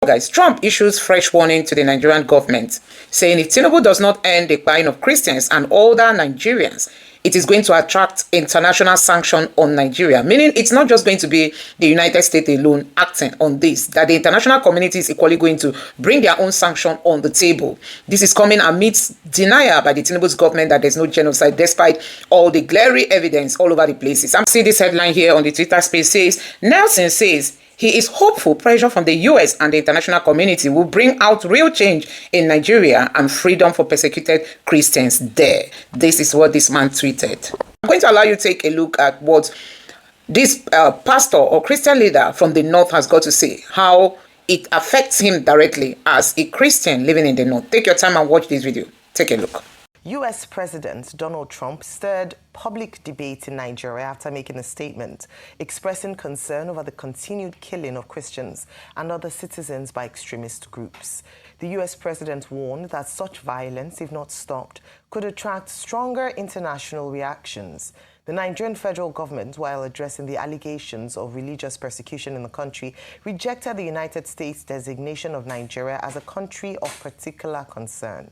Guys, Trump issues fresh warning to the Nigerian government, saying if Tinubu does not end the buying of Christians and older Nigerians, it is going to attract international sanction on Nigeria, meaning it's not just going to be the United States alone acting on this, that the international community is equally going to bring their own sanction on the table. This is coming amidst denial by the Tinubu's government that there's no genocide, despite all the glaring evidence all over the places. I'm seeing this headline here on the Twitter space. Says Nelson says he is hopeful pressure from the US and the international community will bring out real change in Nigeria and freedom for persecuted Christians there. This is what this man tweeted. I'm going to allow you to take a look at what this pastor or Christian leader from the North has got to say, how it affects him directly as a Christian living in the North. Take your time and watch this video. Take a look. U.S. President Donald Trump stirred public debate in Nigeria after making a statement expressing concern over the continued killing of Christians and other citizens by extremist groups. The U.S. president warned that such violence, if not stopped, could attract stronger international reactions. The Nigerian federal government, while addressing the allegations of religious persecution in the country, rejected the United States' designation of Nigeria as a country of particular concern.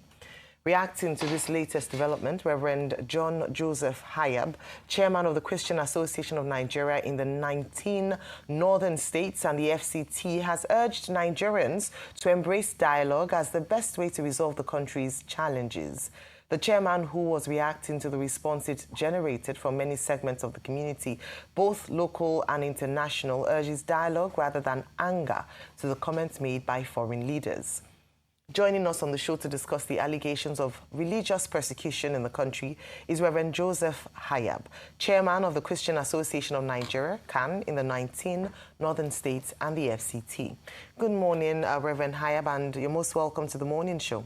Reacting to this latest development, Reverend John Joseph Hayab, chairman of the Christian Association of Nigeria in the 19 northern states and the FCT, has urged Nigerians to embrace dialogue as the best way to resolve the country's challenges. The chairman, who was reacting to the response it generated from many segments of the community, both local and international, urges dialogue rather than anger to the comments made by foreign leaders. Joining us on the show to discuss the allegations of religious persecution in the country is Reverend Joseph Hayab, chairman of the Christian Association of Nigeria, CAN, in the 19 northern states and the FCT. Good morning, Reverend Hayab, and you're most welcome to the morning show.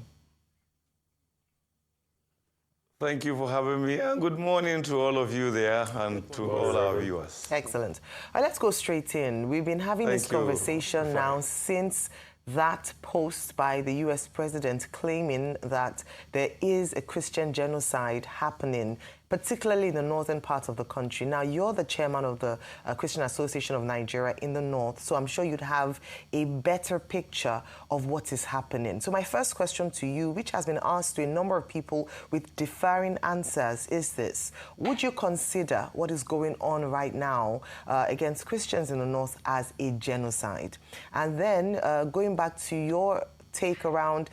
Thank you for having me, and good morning to all of you there and to all our viewers. Excellent. Let's go straight in. We've been having this conversation now since that post by the U.S. president claiming that there is a Christian genocide happening, particularly in the northern part of the country. Now, you're the chairman of the Christian Association of Nigeria in the north, so I'm sure you'd have a better picture of what is happening. So my first question to you, which has been asked to a number of people with differing answers, is this: would you consider what is going on right now against Christians in the north as a genocide? And then going back to your take around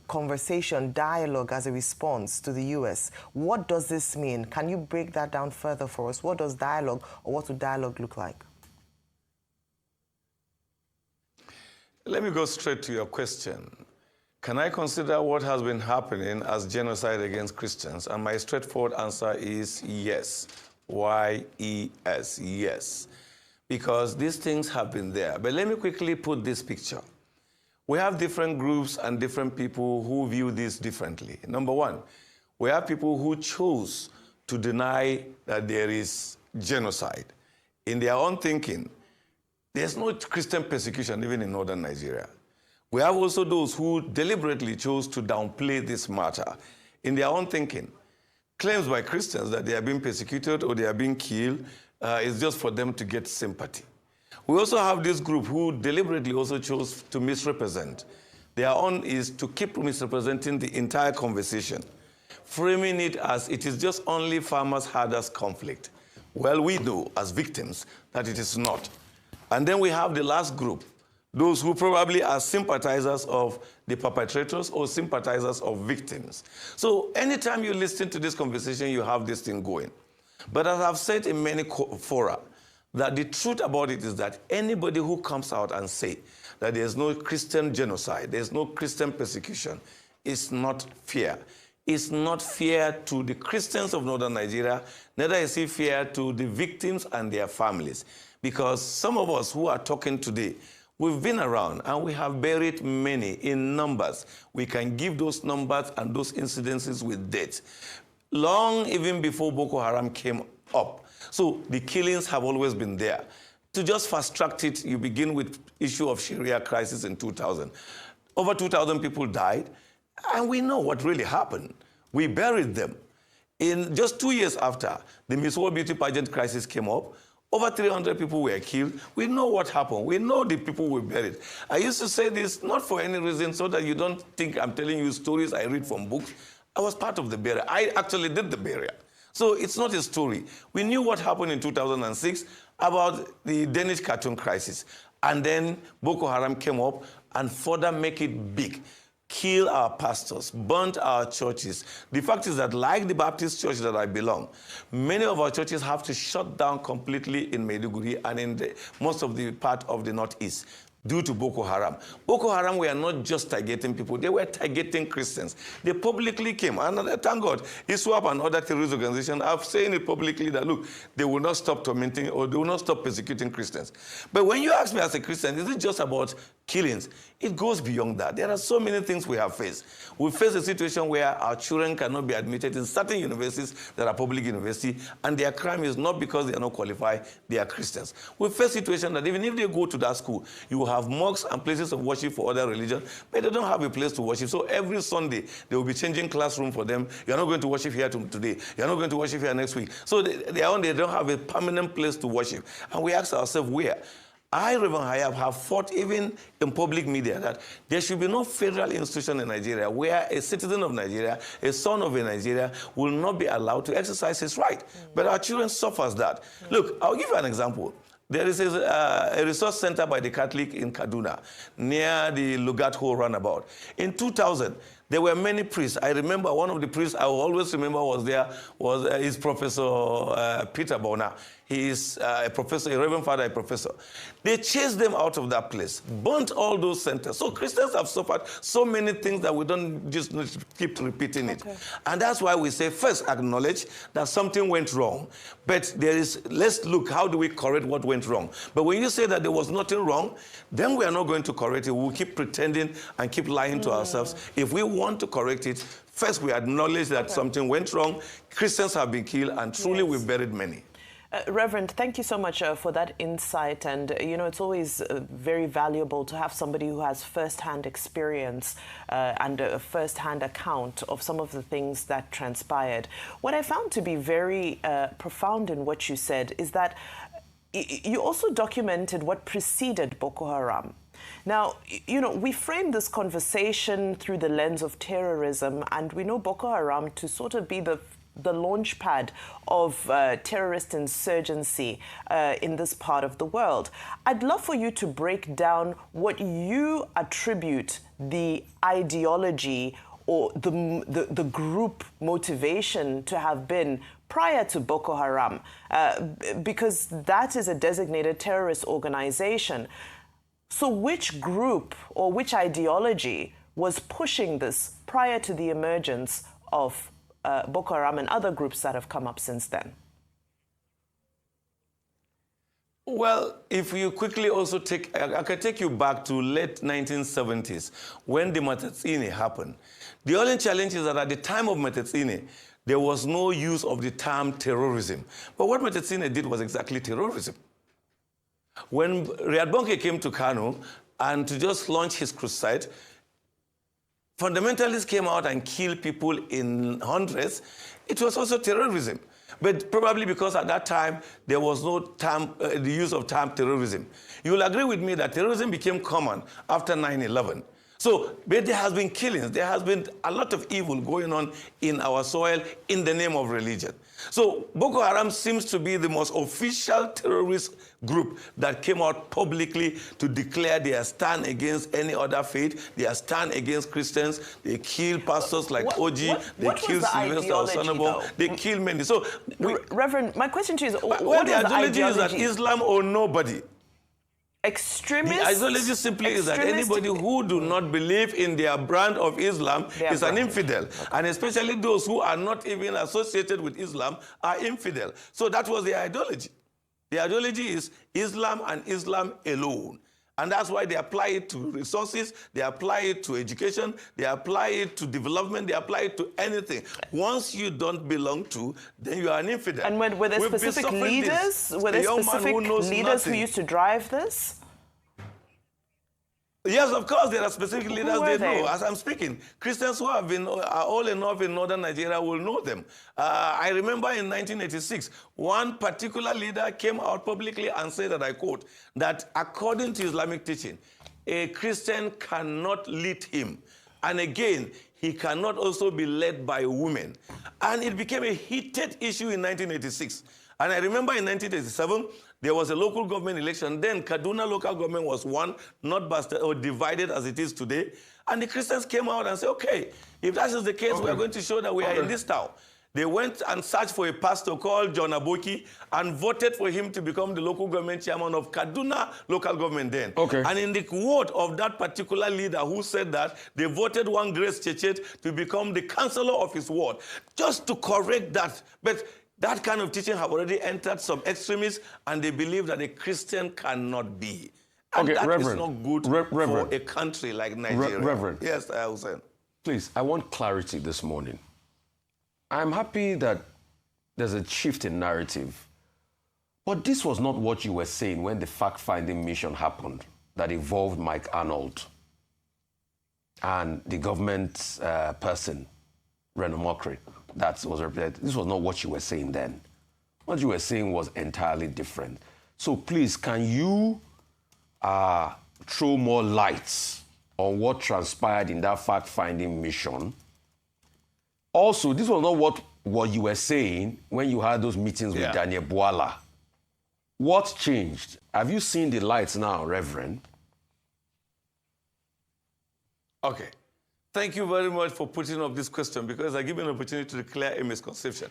conversation, dialogue as a response to the U.S. What does this mean? Can you break that down further for us? What does dialogue, or what would dialogue look like? Let me go straight to your question. Can I consider what has been happening as genocide against Christians? And my straightforward answer is yes. Y-E-S, yes. Because these things have been there. But let me quickly put this picture. We have different groups and different people who view this differently. Number one, we have people who choose to deny that there is genocide. In their own thinking, there's no Christian persecution even in northern Nigeria. We have also those who deliberately chose to downplay this matter. In their own thinking, claims by Christians that they are being persecuted or they are being killed is just for them to get sympathy. We also have this group who deliberately also chose to misrepresent. Their own is to keep misrepresenting the entire conversation, framing it as it is just only farmers-herders conflict. Well, we know as victims that it is not. And then we have the last group, those who probably are sympathizers of the perpetrators or sympathizers of victims. So anytime you listen to this conversation, you have this thing going. But as I've said in many fora, that the truth about it is that anybody who comes out and say that there's no Christian genocide, there's no Christian persecution, is not fair. It's not fair to the Christians of northern Nigeria, neither is it fair to the victims and their families. Because some of us who are talking today, we've been around and we have buried many in numbers. We can give those numbers and those incidences with dates. Long even before Boko Haram came up. So the killings have always been there. To just fast-track it, you begin with issue of Sharia crisis in 2000. Over 2,000 people died, and we know what really happened. We buried them. In just 2 years after, the Miss World Beauty Pageant crisis came up, Over 300 people were killed. We know what happened. We know the people were buried. I used to say this not for any reason so that you don't think I'm telling you stories I read from books. I was part of the burial. I actually did the burial. So it's not a story. We knew what happened in 2006 about the Danish cartoon crisis. And then Boko Haram came up and further make it big. Kill our pastors, burnt our churches. The fact is that, like the Baptist church that I belong, many of our churches have to shut down completely in Maiduguri and in most of the part of the Northeast due to Boko Haram. Boko Haram were not just targeting people, they were targeting Christians. They publicly came, and thank God, ISWAP and other terrorist organizations are saying it publicly that, look, they will not stop tormenting or they will not stop persecuting Christians. But when you ask me as a Christian, is it just about killings? It goes beyond that. There are so many things we have faced. We face a situation where our children cannot be admitted in certain universities that are public universities, and their crime is not because they are not qualified, they are Christians. We face a situation that even if they go to that school, you will have mosques and places of worship for other religions, but they don't have a place to worship. So every Sunday, they will be changing classroom for them. You're not going to worship here today. You're not going to worship here next week. So they don't have a permanent place to worship. And we ask ourselves, where? I, Reverend Hayab, have fought even in public media that there should be no federal institution in Nigeria where a citizen of Nigeria, a son of a Nigeria, will not be allowed to exercise his right. But our children suffers that. Look, I'll give you an example. There is a resource center by the Catholic in Kaduna, near the Lugatho roundabout. In 2000, there were many priests. I remember one of the priests I will always remember is Professor Peter Bona. He is a professor, a Reverend Father, a professor. They chased them out of that place, burnt all those centers. So Christians have suffered so many things that we don't just need to keep repeating it. And that's why we say, first, acknowledge that something went wrong. But let's look, how do we correct what went wrong? But when you say that there was nothing wrong, then we are not going to correct it. We'll keep pretending and keep lying to ourselves. If we want to correct it, first we acknowledge that something went wrong, Christians have been killed, and truly we've buried many. Reverend, thank you so much for that insight. And, you know, it's always very valuable to have somebody who has first-hand experience and a first-hand account of some of the things that transpired. What I found to be very profound in what you said is that you also documented what preceded Boko Haram. Now, you know, we frame this conversation through the lens of terrorism, and we know Boko Haram to sort of be the launch pad of terrorist insurgency in this part of the world. I'd love for you to break down what you attribute the ideology or the group motivation to have been prior to Boko Haram, because that is a designated terrorist organization. So which group or which ideology was pushing this prior to the emergence of Boko Haram and other groups that have come up since then? Well, if you quickly also I can take you back to late 1970s when the Matatsine happened. The only challenge is that at the time of Matatsine, there was no use of the term terrorism. But what Matatsine did was exactly terrorism. When Riyad Bonke came to Kanu and to just launch his crusade, fundamentalists came out and killed people in hundreds. It was also terrorism. But probably because at that time, there was no term, the use of term terrorism. You will agree with me that terrorism became common after 9/11. So, but there has been killings. There has been a lot of evil going on in our soil in the name of religion. So, Boko Haram seems to be the most official terrorist group that came out publicly to declare their stand against any other faith. They are stand against Christians. They kill pastors like Oji. They kill Sylvester Osanabo. They kill many. So, Reverend, my question to you is, what the ideology is that Islam or nobody. Extremists? The ideology simply is that anybody who do not believe in their brand of Islam is an infidel. Okay. And especially those who are not even associated with Islam are infidel. So that was the ideology. The ideology is Islam and Islam alone. And that's why they apply it to resources, they apply it to education, they apply it to development, they apply it to anything. Once you don't belong to, then you are an infidel. And were there specific leaders? Were there specific leaders who used to drive this? Yes, of course, there are specific leaders were they they? know. As I'm speaking, Christians who have been all enough in northern Nigeria will know them. I remember in 1986, one particular leader came out publicly and said that, I quote, that according to Islamic teaching, a Christian cannot lead him. And again, he cannot also be led by women. And it became a heated issue in 1986. And I remember in 1987, there was a local government election. Then Kaduna local government was won, not busted or divided as it is today. And the Christians came out and said, okay, if that is the case, we are going to show that we are in this town. They went and searched for a pastor called John Aboki and voted for him to become the local government chairman of Kaduna local government then. And in the word of that particular leader who said that, they voted one Grace Chechet to become the counselor of his ward, just to correct that. But that kind of teaching have already entered some extremists, and they believe that a Christian cannot be. And that is not good for a country like Nigeria. Reverend. Yes, Hussein. Please, I want clarity this morning. I'm happy that there's a shift in narrative. But this was not what you were saying when the fact-finding mission happened that involved Mike Arnold and the government person, Reno Mokri, that was represented. This was not what you were saying then. What you were saying was entirely different. So please, can you throw more lights on what transpired in that fact-finding mission? Also, this was not what you were saying when you had those meetings with Daniel Bwala. What changed? Have you seen the lights now, Reverend? Okay. Thank you very much for putting up this question, because I give you an opportunity to clear a misconception.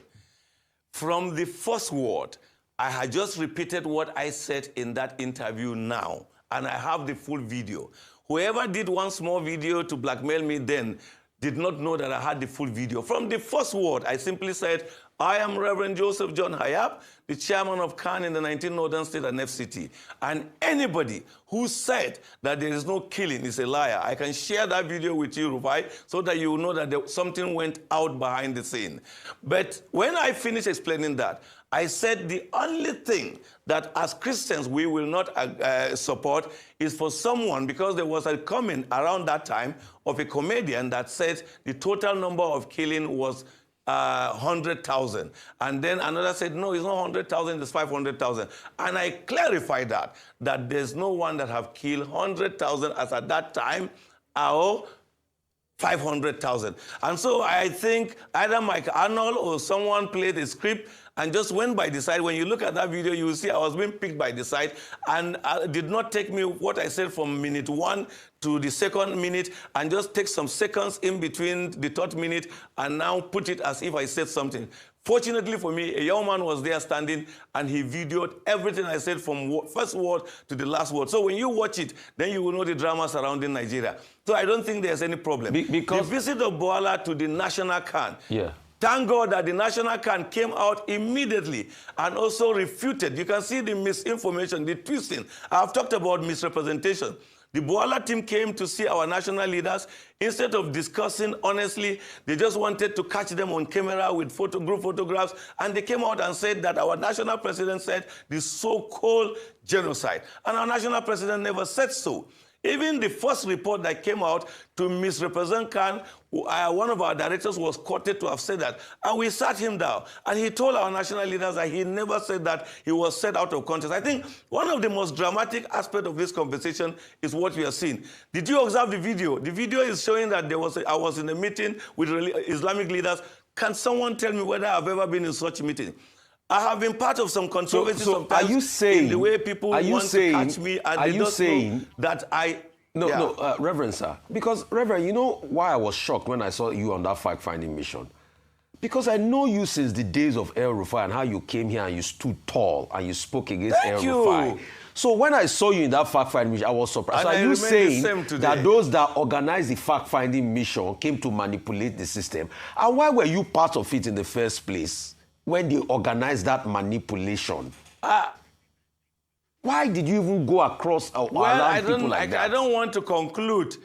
From the first word, I had just repeated what I said in that interview now, and I have the full video. Whoever did one small video to blackmail me then did not know that I had the full video. From the first word, I simply said, I am Reverend Joseph John Hayab, the chairman of KAN in the 19 Northern State and FCT. And anybody who said that there is no killing is a liar. I can share that video with you, Rufai, so that you will know that something went out behind the scene. But when I finished explaining that, I said the only thing that as Christians we will not support is for someone, because there was a comment around that time of a comedian that said the total number of killing was 100,000. And then another said, no, it's not 100,000, it's 500,000. And I clarified that there's no one that have killed 100,000 as at that time, or 500,000. And so I think either Mike Arnold or someone played a script and just went by the side. When you look at that video, you will see I was being picked by the side, and did not take me what I said from minute 1 to the second minute, and just take some seconds in between the third minute and now put it as if I said something. Fortunately for me, a young man was there standing, and he videoed everything I said from first word to the last word. So when you watch it, then you will know the drama surrounding Nigeria. So I don't think there's any problem. Because the visit of Bwala to the National KAN, thank God that the National KAN came out immediately and also refuted. You can see the misinformation, the twisting. I've talked about misrepresentation. The Bwala team came to see our national leaders. Instead of discussing honestly, they just wanted to catch them on camera with group photographs. And they came out and said that our national president said the so-called genocide. And our national president never said so. Even the first report that came out to misrepresent KAN, one of our directors was quoted to have said that. And we sat him down. And he told our national leaders that he never said that. He was said out of context. I think one of the most dramatic aspects of this conversation is what we are seeing. Did you observe the video? The video is showing that I was in a meeting with Islamic leaders. Can someone tell me whether I've ever been in such a meeting? I have been part of some controversy sometimes. Are you saying, in the way people want to catch me, and they don't know that I... No, Reverend, sir. Because, Reverend, you know why I was shocked when I saw you on that fact-finding mission? Because I know you since the days of El Rufai and how you came here and you stood tall and you spoke against El Rufai. So when I saw you in that fact-finding mission, I was surprised. So are you saying that those that organized the fact-finding mission came to manipulate the system? And why were you part of it in the first place when they organized that manipulation? Why did you even go across people like that? I don't want to conclude.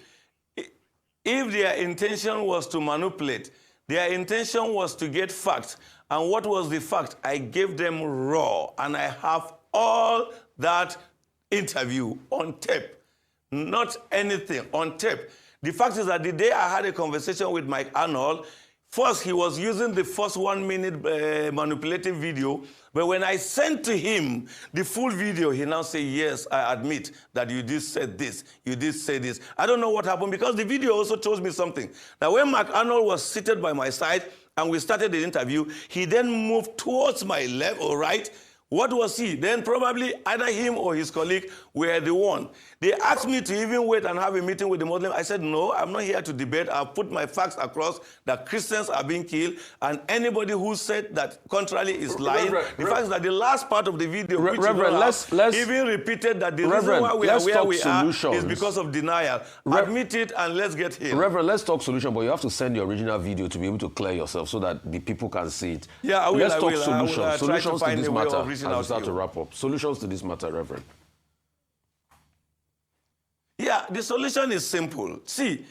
If their intention was to manipulate, their intention was to get facts. And what was the fact? I gave them raw, and I have all that interview on tape. not anything on tape. The fact is that the day I had a conversation with Mike Arnold, first he was using the first 1 minute manipulative video, but when I sent to him the full video, he now said, yes, I admit that you did say this, you did say this. I don't know what happened, because the video also tells me something. That when Mike Arnold was seated by my side and we started the interview, he then moved towards my left or right. What was he? Then probably either him or his colleague were the one. They asked me to even wait and have a meeting with the Muslim. I said, no, I'm not here to debate. I've put my facts across that Christians are being killed, and anybody who said that contrary is lying. The fact is that the last part of the video, which let's even repeated that the reason why we are where we are is because of denial. Admit it and let's get here. Reverend, let's talk solution, but you have to send the original video to be able to clear yourself so that the people can see it. Yeah, I will. Let's talk solutions. Solutions to this matter. As we start to wrap up. Solutions to this matter, Reverend. Yeah, the solution is simple. See,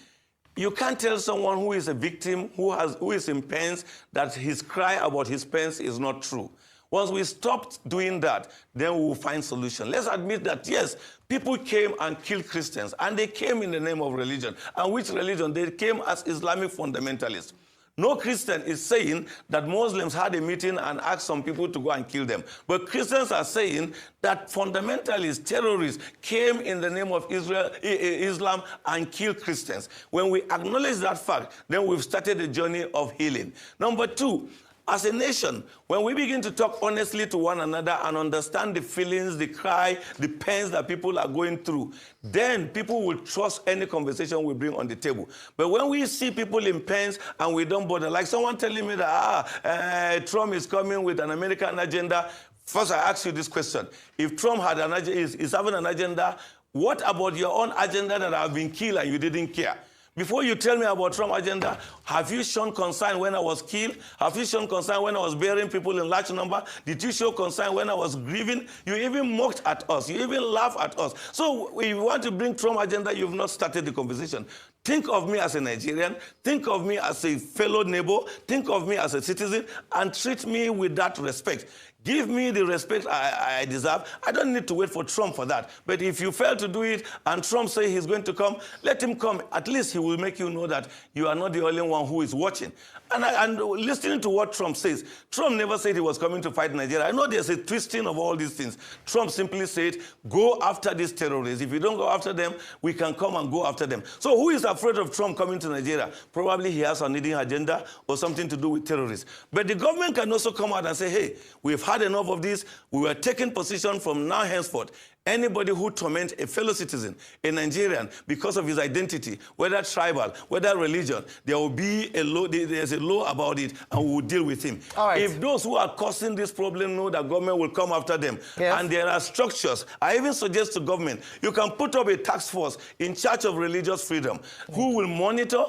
you can't tell someone who is a victim, who is in pains, that his cry about his pains is not true. Once we stop doing that, then we will find solution. Let's admit that, yes, people came and killed Christians, and they came in the name of religion. And which religion? They came as Islamic fundamentalists. No Christian is saying that Muslims had a meeting and asked some people to go and kill them. But Christians are saying that fundamentalists, terrorists, came in the name of Islam and killed Christians. When we acknowledge that fact, then we've started a journey of healing. Number two, as a nation, when we begin to talk honestly to one another and understand the feelings, the cry, the pains that people are going through, then people will trust any conversation we bring on the table. But when we see people in pains and we don't bother, like someone telling me that Trump is coming with an American agenda, first I ask you this question. If Trump had is having an agenda, what about your own agenda that have been killed and you didn't care? Before you tell me about Trump's agenda, have you shown concern when I was killed? Have you shown concern when I was burying people in large number? Did you show concern when I was grieving? You even mocked at us. You even laughed at us. So if you want to bring Trump's agenda, you've not started the conversation. Think of me as a Nigerian. Think of me as a fellow neighbor. Think of me as a citizen, and treat me with that respect. Give me the respect I deserve. I don't need to wait for Trump for that. But if you fail to do it and Trump says he's going to come, let him come. At least he will make you know that you are not the only one who is watching. And listening to what Trump says, Trump never said he was coming to fight Nigeria. I know there's a twisting of all these things. Trump simply said, go after these terrorists. If you don't go after them, we can come and go after them. So who is afraid of Trump coming to Nigeria? Probably he has a hidden agenda or something to do with terrorists. But the government can also come out and say, hey, we've had enough of this. We were taking position from now henceforth. Anybody who torments a fellow citizen, a Nigerian, because of his identity, whether tribal, whether religion, there will be a law, there's a law about it, and we will deal with him. All right. If those who are causing this problem know that government will come after them, yes, and there are structures, I even suggest to government, you can put up a task force in charge of religious freedom, who will monitor,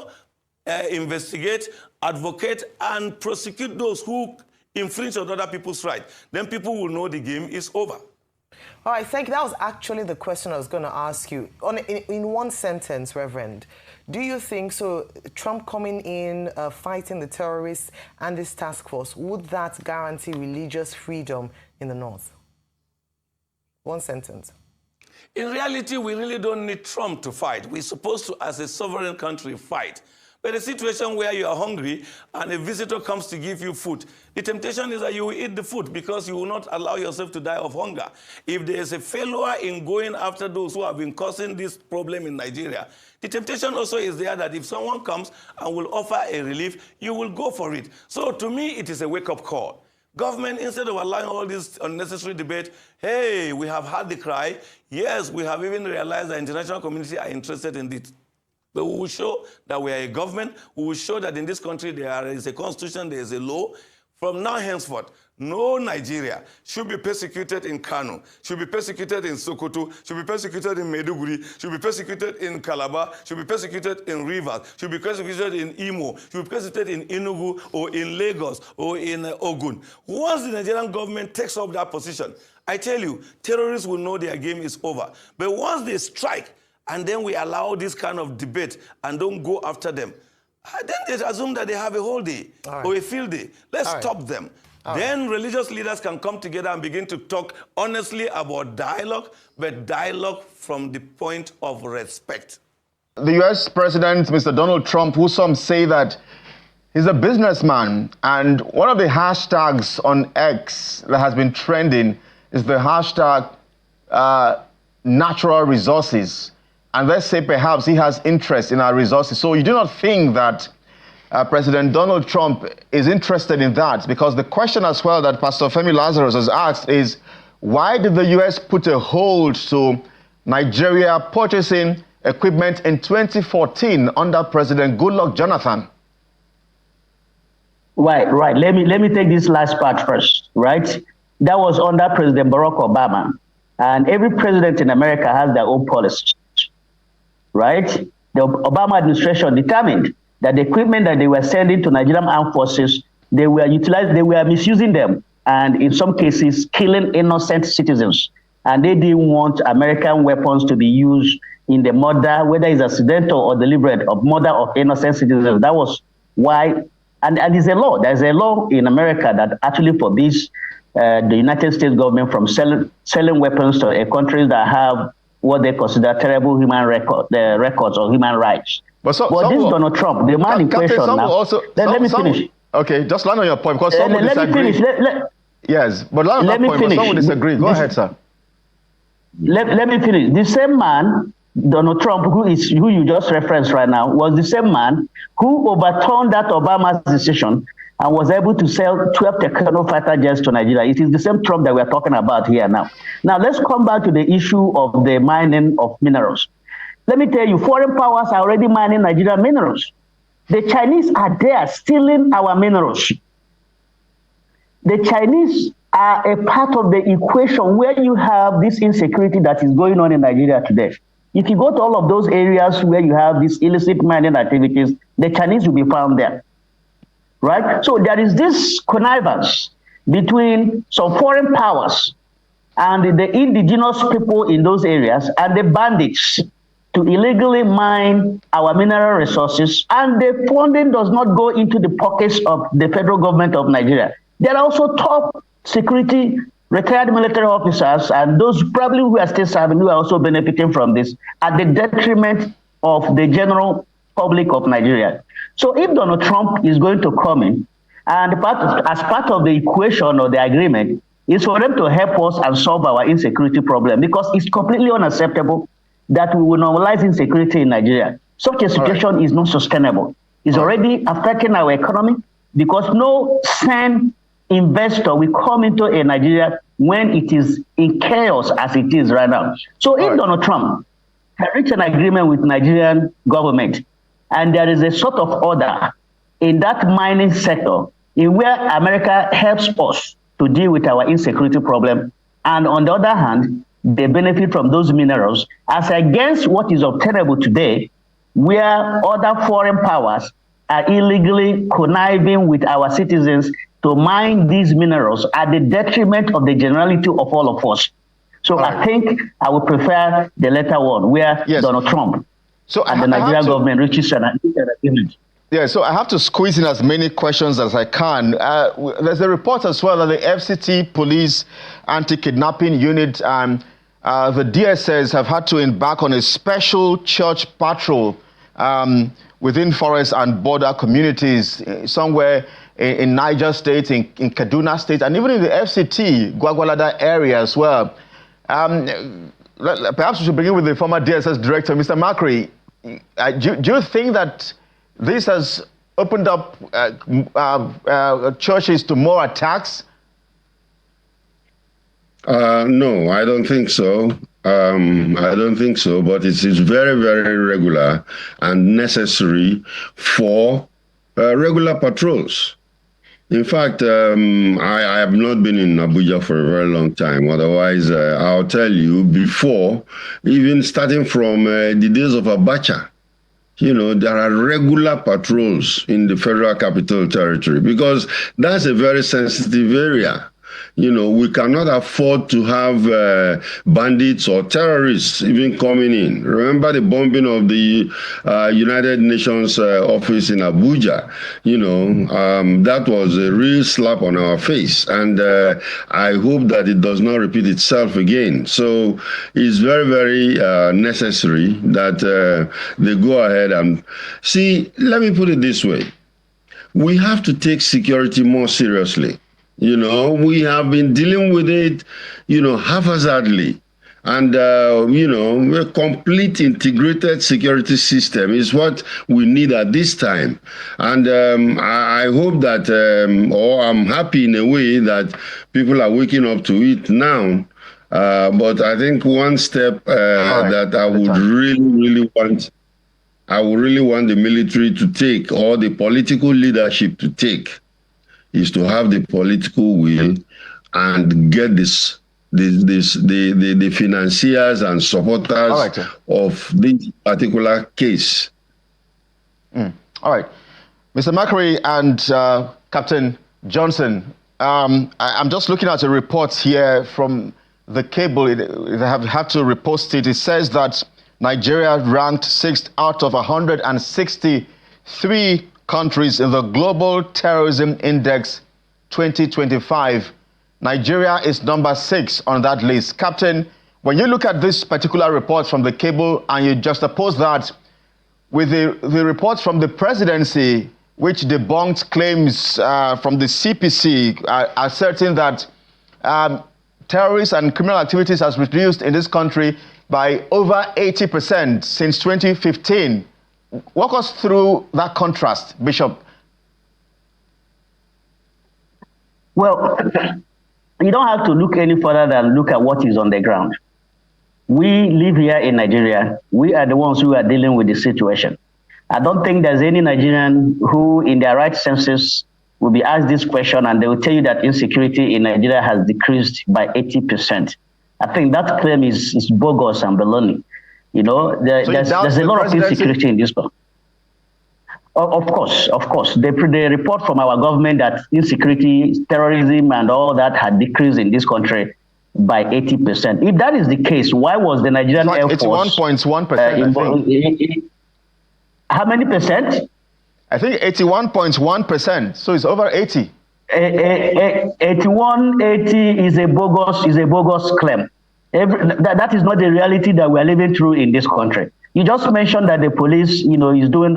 investigate, advocate, and prosecute those who infringe on other people's rights. Then people will know the game is over. All right, thank you. That was actually the question I was going to ask you. In one sentence, Reverend, do you think, so Trump coming in, fighting the terrorists and this task force, would that guarantee religious freedom in the North? One sentence. In reality, we really don't need Trump to fight. We're supposed to, as a sovereign country, fight. But a situation where you are hungry and a visitor comes to give you food, the temptation is that you will eat the food because you will not allow yourself to die of hunger. If there is a failure in going after those who have been causing this problem in Nigeria, the temptation also is there that if someone comes and will offer a relief, you will go for it. So to me, it is a wake-up call. Government, instead of allowing all this unnecessary debate, hey, we have heard the cry. Yes, we have even realized the international community are interested in it. But we will show that we are a government. We will show that in this country there is a constitution, there is a law. From now henceforth, no Nigeria should be persecuted in Kanu, should be persecuted in Sokoto, should be persecuted in Maiduguri, should be persecuted in Calabar, should be persecuted in Rivers, should be persecuted in Imo, should be persecuted in Enugu or in Lagos or in Ogun. Once the Nigerian government takes up that position, I tell you, terrorists will know their game is over. But once they strike, and then we allow this kind of debate and don't go after them, then they assume that they have a whole day or a field day. Let's stop them. Then religious leaders can come together and begin to talk honestly about dialogue, but dialogue from the point of respect. The U.S. President, Mr. Donald Trump, who some say that he's a businessman, and one of the hashtags on X that has been trending is the hashtag natural resources. And let's say perhaps he has interest in our resources. So you do not think that President Donald Trump is interested in that? Because the question as well that Pastor Femi Lazarus has asked is, why did the U.S. put a hold to Nigeria purchasing equipment in 2014 under President Goodluck Jonathan? Right. Let me take this last part first, right? That was under President Barack Obama. And every president in America has their own policies, right? The Obama administration determined that the equipment that they were sending to Nigerian armed forces, they were misusing them, and in some cases, killing innocent citizens. And they didn't want American weapons to be used in the murder, whether it's accidental or deliberate, of murder of innocent citizens. That was why, and there's a law. There's a law in America that actually forbids the United States government from selling weapons to countries that have what they consider terrible human records or human rights. But this Donald Trump, the man in question now. Let me finish. Okay, just land on your point, because some will disagree. Yes, but land on that point, but some will disagree. Go ahead, sir. Let me finish. The same man, Donald Trump, who you just referenced right now, was the same man who overturned that Obama's decision and was able to sell 12 Kanu fighter jets to Nigeria. It is the same Trump that we're talking about here now. Now, let's come back to the issue of the mining of minerals. Let me tell you, foreign powers are already mining Nigerian minerals. The Chinese are there stealing our minerals. The Chinese are a part of the equation where you have this insecurity that is going on in Nigeria today. If you go to all of those areas where you have these illicit mining activities, the Chinese will be found there, right? So there is this connivance between some foreign powers and the indigenous people in those areas and the bandits to illegally mine our mineral resources, and the funding does not go into the pockets of the federal government of Nigeria. There are also top security retired military officers and those probably who are still serving who are also benefiting from this at the detriment of the general public of Nigeria. So if Donald Trump is going to come in, and as part of the equation or the agreement, is for them to help us and solve our insecurity problem, because it's completely unacceptable that we will normalize insecurity in Nigeria. Such a situation is not sustainable. It's already affecting our economy, because no sane investor will come into a Nigeria when it is in chaos as it is right now. So if Donald Trump can reach an agreement with Nigerian government, and there is a sort of order in that mining sector in where America helps us to deal with our insecurity problem, and on the other hand, they benefit from those minerals, as against what is obtainable today, where other foreign powers are illegally conniving with our citizens to mine these minerals at the detriment of the generality of all of us. So I think I would prefer the latter one, where Donald Trump and the Nigerian government reaches an agreement. Yeah, so I have to squeeze in as many questions as I can. There's a report as well that the FCT Police Anti-Kidnapping Unit and the DSS have had to embark on a special church patrol within forest and border communities, somewhere in Niger State, in Kaduna State, and even in the FCT, Gwagwalada area as well. Perhaps we should begin with the former DSS director, Mr. Makri. Do you think that this has opened up churches to more attacks? No, I don't think so. I don't think so, but it is very, very regular and necessary for regular patrols. In fact, I have not been in Abuja for a very long time. Otherwise, I'll tell you, before, even starting from the days of Abacha, you know, there are regular patrols in the Federal Capital Territory, because that's a very sensitive area. We cannot afford to have bandits or terrorists even coming in. Remember the bombing of the United Nations office in Abuja? That was a real slap on our face. And I hope that it does not repeat itself again. So it's very, very necessary that they go ahead and see. Let me put it this way. We have to take security more seriously. We have been dealing with it, haphazardly. And, a complete integrated security system is what we need at this time. And I hope that, or I'm happy in a way that people are waking up to it now. But I think one step that I would really want the military to take, or the political leadership to take, is to have the political will and get the financiers and supporters of this particular case. All right. Mr. Macri and Captain Johnson, I'm just looking at a report here from the cable. They have had to repost it. It says that Nigeria ranked 6th out of 163 countries in the Global Terrorism Index 2025. Nigeria is number 6 on that list. Captain, when you look at this particular report from the cable and you juxtapose that with the reports from the presidency, which debunked claims from the CPC asserting that terrorist and criminal activities has reduced in this country by over 80% since 2015. Walk us through that contrast, Bishop. Well, you don't have to look any further than look at what is on the ground. We live here in Nigeria. We are the ones who are dealing with the situation. I don't think there's any Nigerian who, in their right senses, will be asked this question and they will tell you that insecurity in Nigeria has decreased by 80%. I think that claim is bogus and baloney. There's a lot of insecurity in this country. Of course. The report from our government that insecurity, terrorism, and all that had decreased in this country by 80%. If that is the case, why was the Nigerian Air Force 81.1%? How many percent? I think 81.1%. So it's over 80. 8180 is a bogus claim. That is not the reality that we are living through in this country. You just mentioned that the police, is doing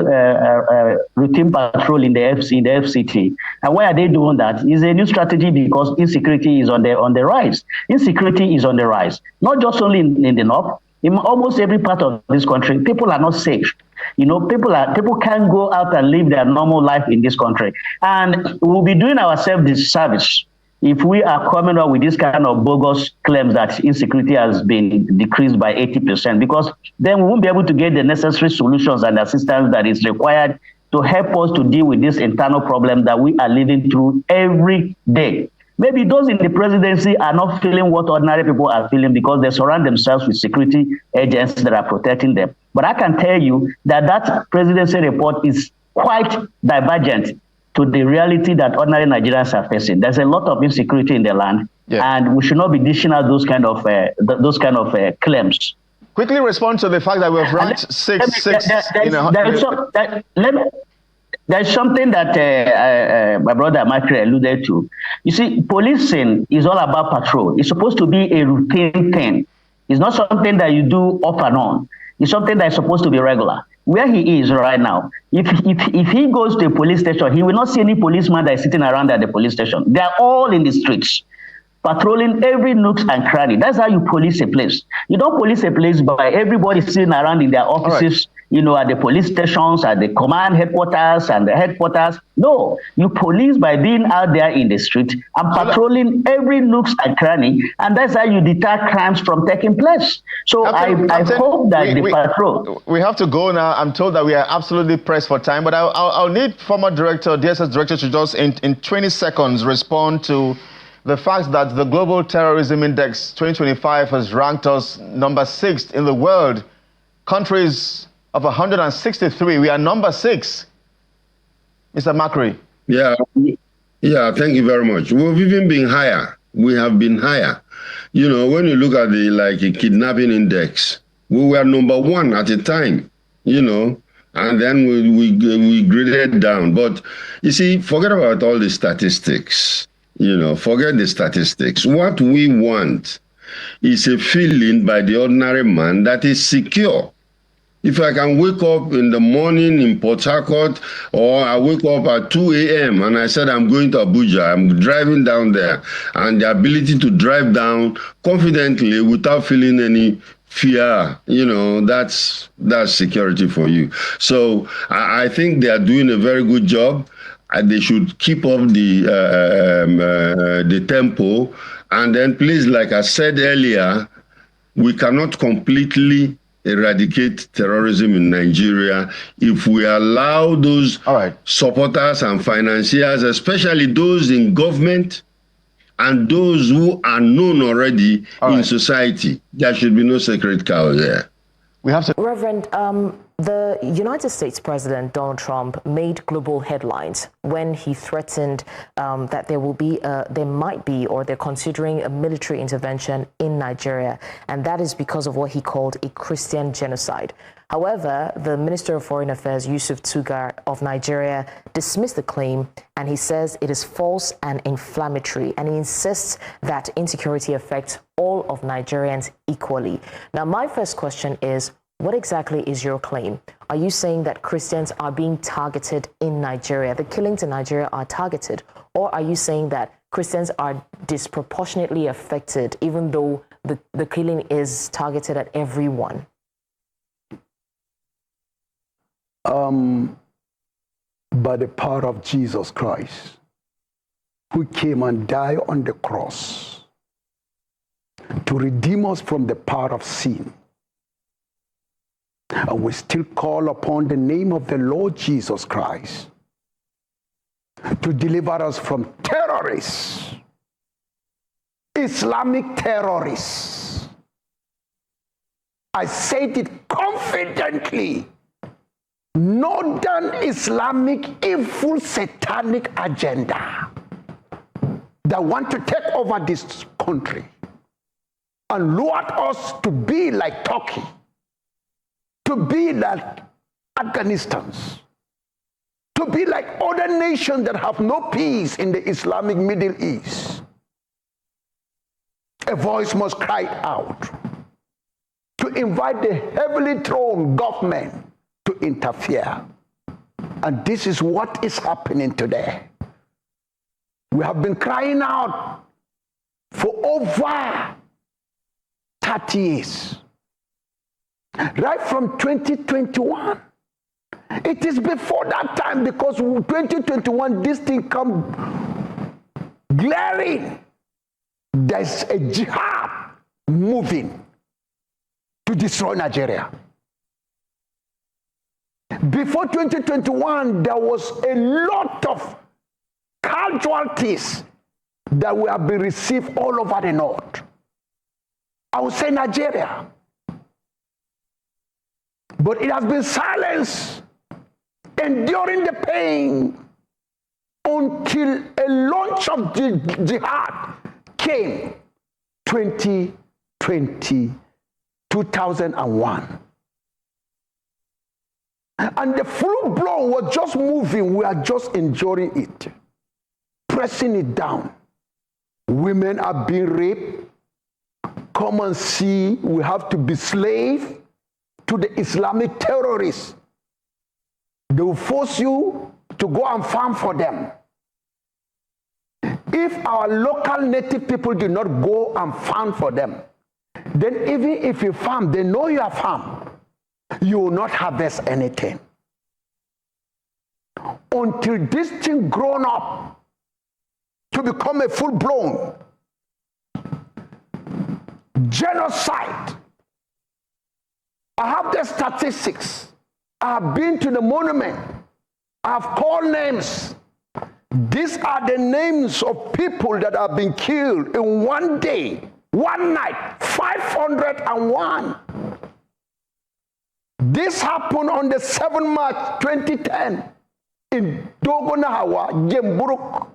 routine patrol in the FCT. And why are they doing that? It's a new strategy because insecurity is on the rise. Insecurity is on the rise, not just only in the north. In almost every part of this country, people are not safe. People can't go out and live their normal life in this country. And we'll be doing ourselves this service if we are coming up with this kind of bogus claims that insecurity has been decreased by 80%, because then we won't be able to get the necessary solutions and assistance that is required to help us to deal with this internal problem that we are living through every day. Maybe those in the presidency are not feeling what ordinary people are feeling because they surround themselves with security agents that are protecting them. But I can tell you that presidency report is quite divergent to the reality that ordinary Nigerians are facing. There's a lot of insecurity in the land, and we should not be dishing out those kind of claims. Quickly respond to the fact that we've ranked sixth. There's something that my brother Macri alluded to. You see, policing is all about patrol. It's supposed to be a routine thing. It's not something that you do off and on. It's something that is supposed to be regular. Where he is right now, if he goes to a police station, he will not see any policeman that is sitting around at the police station. They are all in the streets, patrolling every nook and cranny. That's how you police a place. You don't police a place by everybody sitting around in their offices, at the police stations, at the command headquarters and the headquarters. No, you police by being out there in the street and patrolling every nook and cranny, and that's how you deter crimes from taking place. So I hope that the patrol... We have to go now. I'm told that we are absolutely pressed for time, but I'll need former director, DSS director, to just in 20 seconds respond to the fact that the Global Terrorism Index 2025 has ranked us number 6th in the world. Countries of 163, we are number 6. Mr. Macri. Yeah, thank you very much. We've even been higher. we have been higher. You know, when you look at the kidnapping index, we were number 1 at the time, you know, and then we graded down. But you see, forget about all the statistics, you know, forget the statistics. What we want is a feeling by the ordinary man that is secure. If I can wake up in the morning in Port Harcourt, or I wake up at 2 a.m. and I said I'm going to Abuja, I'm driving down there, and the ability to drive down confidently without feeling any fear, you know, that's security for you. So I think they are doing a very good job. They should keep up the tempo. And then please, like I said earlier, we cannot completely eradicate terrorism in Nigeria if we allow those supporters and financiers, especially those in government and those who are known already in society. There should be no sacred cow there. We have to... Reverend, the United States President Donald Trump made global headlines when he threatened that there might be, or they're considering a military intervention in Nigeria, and that is because of what he called a Christian genocide. However, the Minister of Foreign Affairs, Yusuf Tugar of Nigeria, dismissed the claim, and he says it is false and inflammatory, and he insists that insecurity affects all of Nigerians equally. Now, my first question is, what exactly is your claim? Are you saying that Christians are being targeted in Nigeria? The killings in Nigeria are targeted? Or are you saying that Christians are disproportionately affected, even though the killing is targeted at everyone? By the power of Jesus Christ, who came and died on the cross to redeem us from the power of sin. And we still call upon the name of the Lord Jesus Christ to deliver us from terrorists, Islamic terrorists. I said it confidently. Northern Islamic evil satanic agenda that want to take over this country and lure us to be like Turkey, to be like Afghanistan, to be like other nations that have no peace in the Islamic Middle East. A voice must cry out to invite the heavily throned government to interfere. And this is what is happening today. We have been crying out for over 30 years. Right from 2021. It is before that time, because 2021, this thing come glaring. There's a jihad moving to destroy Nigeria. Before 2021, there was a lot of casualties that will have been received all over the north. I would say Nigeria. But it has been silenced, enduring the pain, until a launch of the jihad came 2001. And the full blown was just moving. We are just enjoying it, pressing it down. Women are being raped. Come and see, we have to be slaves to the Islamic terrorists. They will force you to go and farm for them. If our local native people do not go and farm for them, then even if you farm, they know you have farmed. You will not harvest anything. Until this thing grown up to become a full-blown genocide. I have the statistics. I have been to the monument. I have called names. These are the names of people that have been killed in one day, one night, 501. This happened on the 7th March 2010 in Dogonahawa, Gemburuk.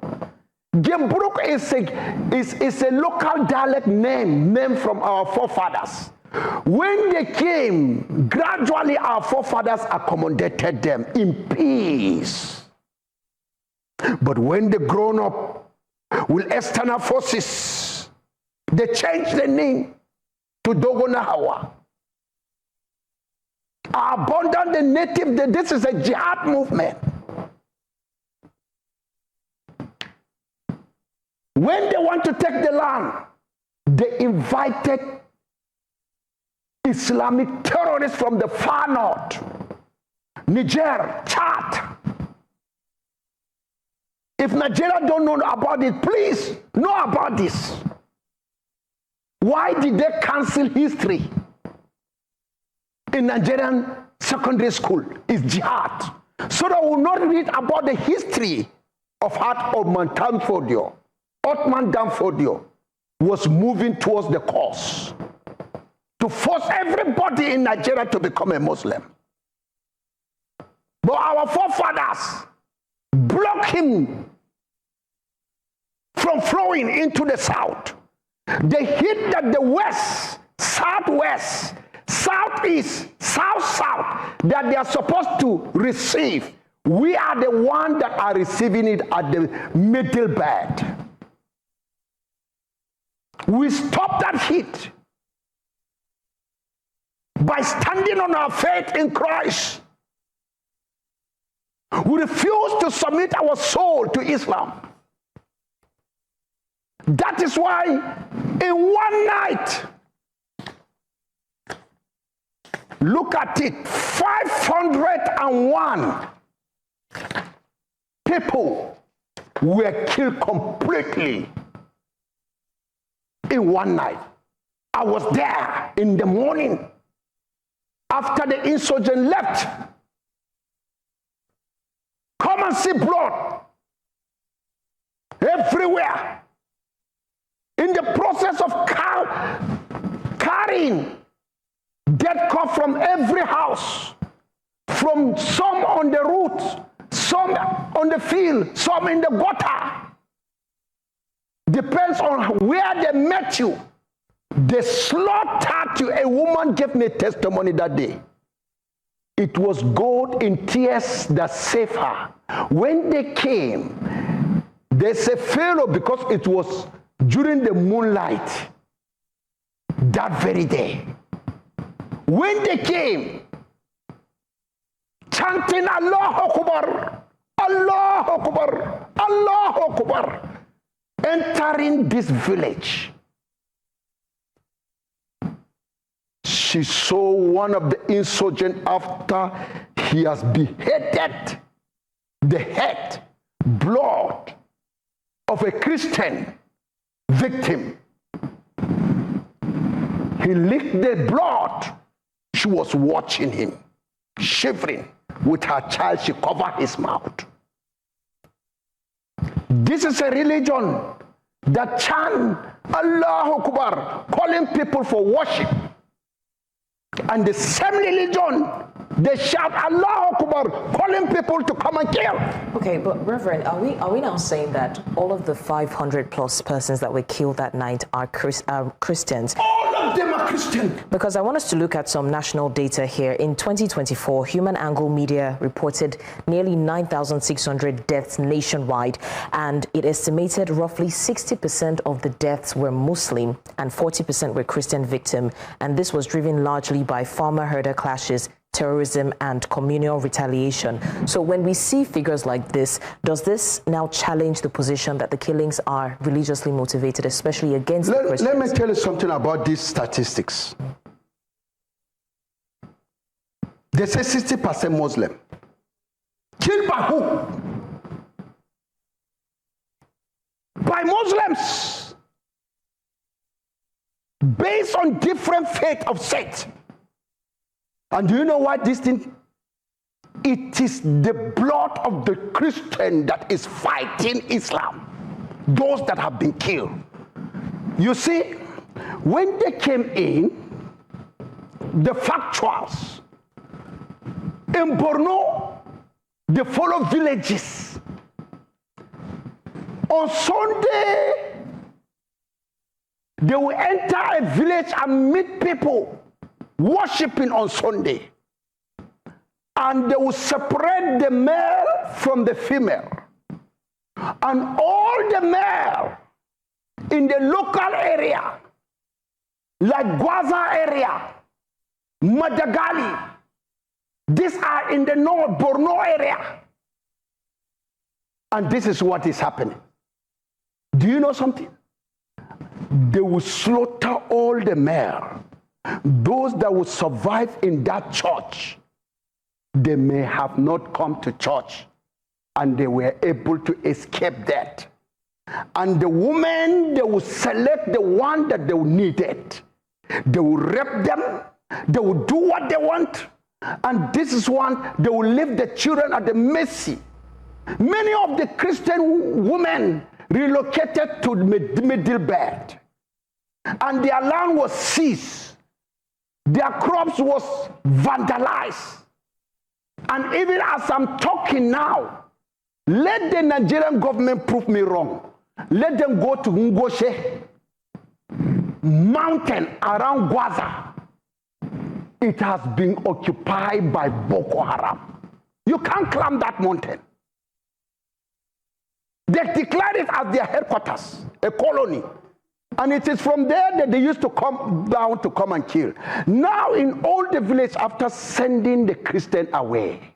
Gembruk is a local dialect name from our forefathers. When they came, gradually our forefathers accommodated them in peace. But when they grown up with external forces, they changed the name to Dogonahawa. Abandon the native, this is a jihad movement. When they want to take the land, they invited Islamic terrorists from the far north, Niger, Chad. If Nigeria don't know about it, please know about this. Why did they cancel history in Nigerian secondary school? It's jihad. So that we will not read about the history of how Ottoman Danfodio was moving towards the cause to force everybody in Nigeria to become a Muslim. But our forefathers blocked him from flowing into the south. They hit that the west, southwest, southeast, south, that they are supposed to receive. We are the ones that are receiving it at the middle bed. We stop that hit by standing on our faith in Christ. We refuse to submit our soul to Islam. That is why in one night, look at it, 501 people were killed completely in one night. I was there in the morning after the insurgent left. Come and see blood everywhere. In the process of carrying dead corpse from every house, from some on the road, some on the field, some in the gutter. Depends on where they met you. They slaughtered you. A woman gave me testimony that day. It was God in tears that saved her. When they came, they said Pharaoh, because it was during the moonlight that very day. When they came, chanting Allahu Akbar, Allahu Akbar, Allahu Akbar, entering this village, she saw one of the insurgents after he has beheaded the head, blood of a Christian victim. He licked the blood. She was watching him, shivering. With her child, she covered his mouth. This is a religion that chant Allahu Akbar, calling people for worship. And the same religion, they shout Allahu Akbar, calling people to come and kill. Okay, but Reverend, are we now saying that all of the 500 plus persons that were killed that night are Christians? All of them are Christian. Because I want us to look at some national data here. In 2024, Human Angle Media reported nearly 9,600 deaths nationwide, and it estimated roughly 60% of the deaths were Muslim and 40% were Christian victims, and this was driven largely by farmer-herder clashes, terrorism, and communal retaliation. So when we see figures like this, does this now challenge the position that the killings are religiously motivated, especially against the Christians? Let me tell you something about these statistics. They say 60% Muslim. Killed by who? By Muslims. Based on different faith of sects. And do you know why this thing? It is the blood of the Christian that is fighting Islam. Those that have been killed. You see, when they came in, the factuals, in Borno, they follow villages On Sunday, they will enter a village and meet people worshiping on Sunday. And they will separate the male from the female. And all the male in the local area, like Gwaza area, Madagali, these are in the North Borno area. And this is what is happening. Do you know something? They will slaughter all the male. Those that will survive in that church, they may have not come to church and they were able to escape death. And the women, they will select the one that they needed. They will rape them. They will do what they want. And this is one, they will leave the children at the mercy. Many of the Christian women relocated to the Middle Belt. And their land was seized. Their crops was vandalized. And even as I'm talking now, let the Nigerian government prove me wrong. Let them go to Ngoshe mountain around Gwaza. It has been occupied by Boko Haram. You can't climb that mountain. They declared it as their headquarters, a colony. And it is from there that they used to come down to come and kill. Now in all the village, after sending the Christian away,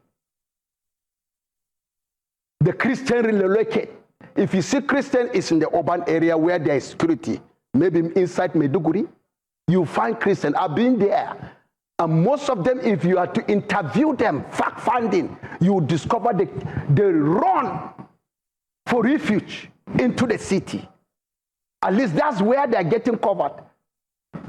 the Christian relocate. If you see Christian is in the urban area where there is security, maybe inside Maiduguri, you find Christian. I've been there. And most of them, if you are to interview them, fact-finding, you discover they run for refuge into the city. At least that's where they're getting covered.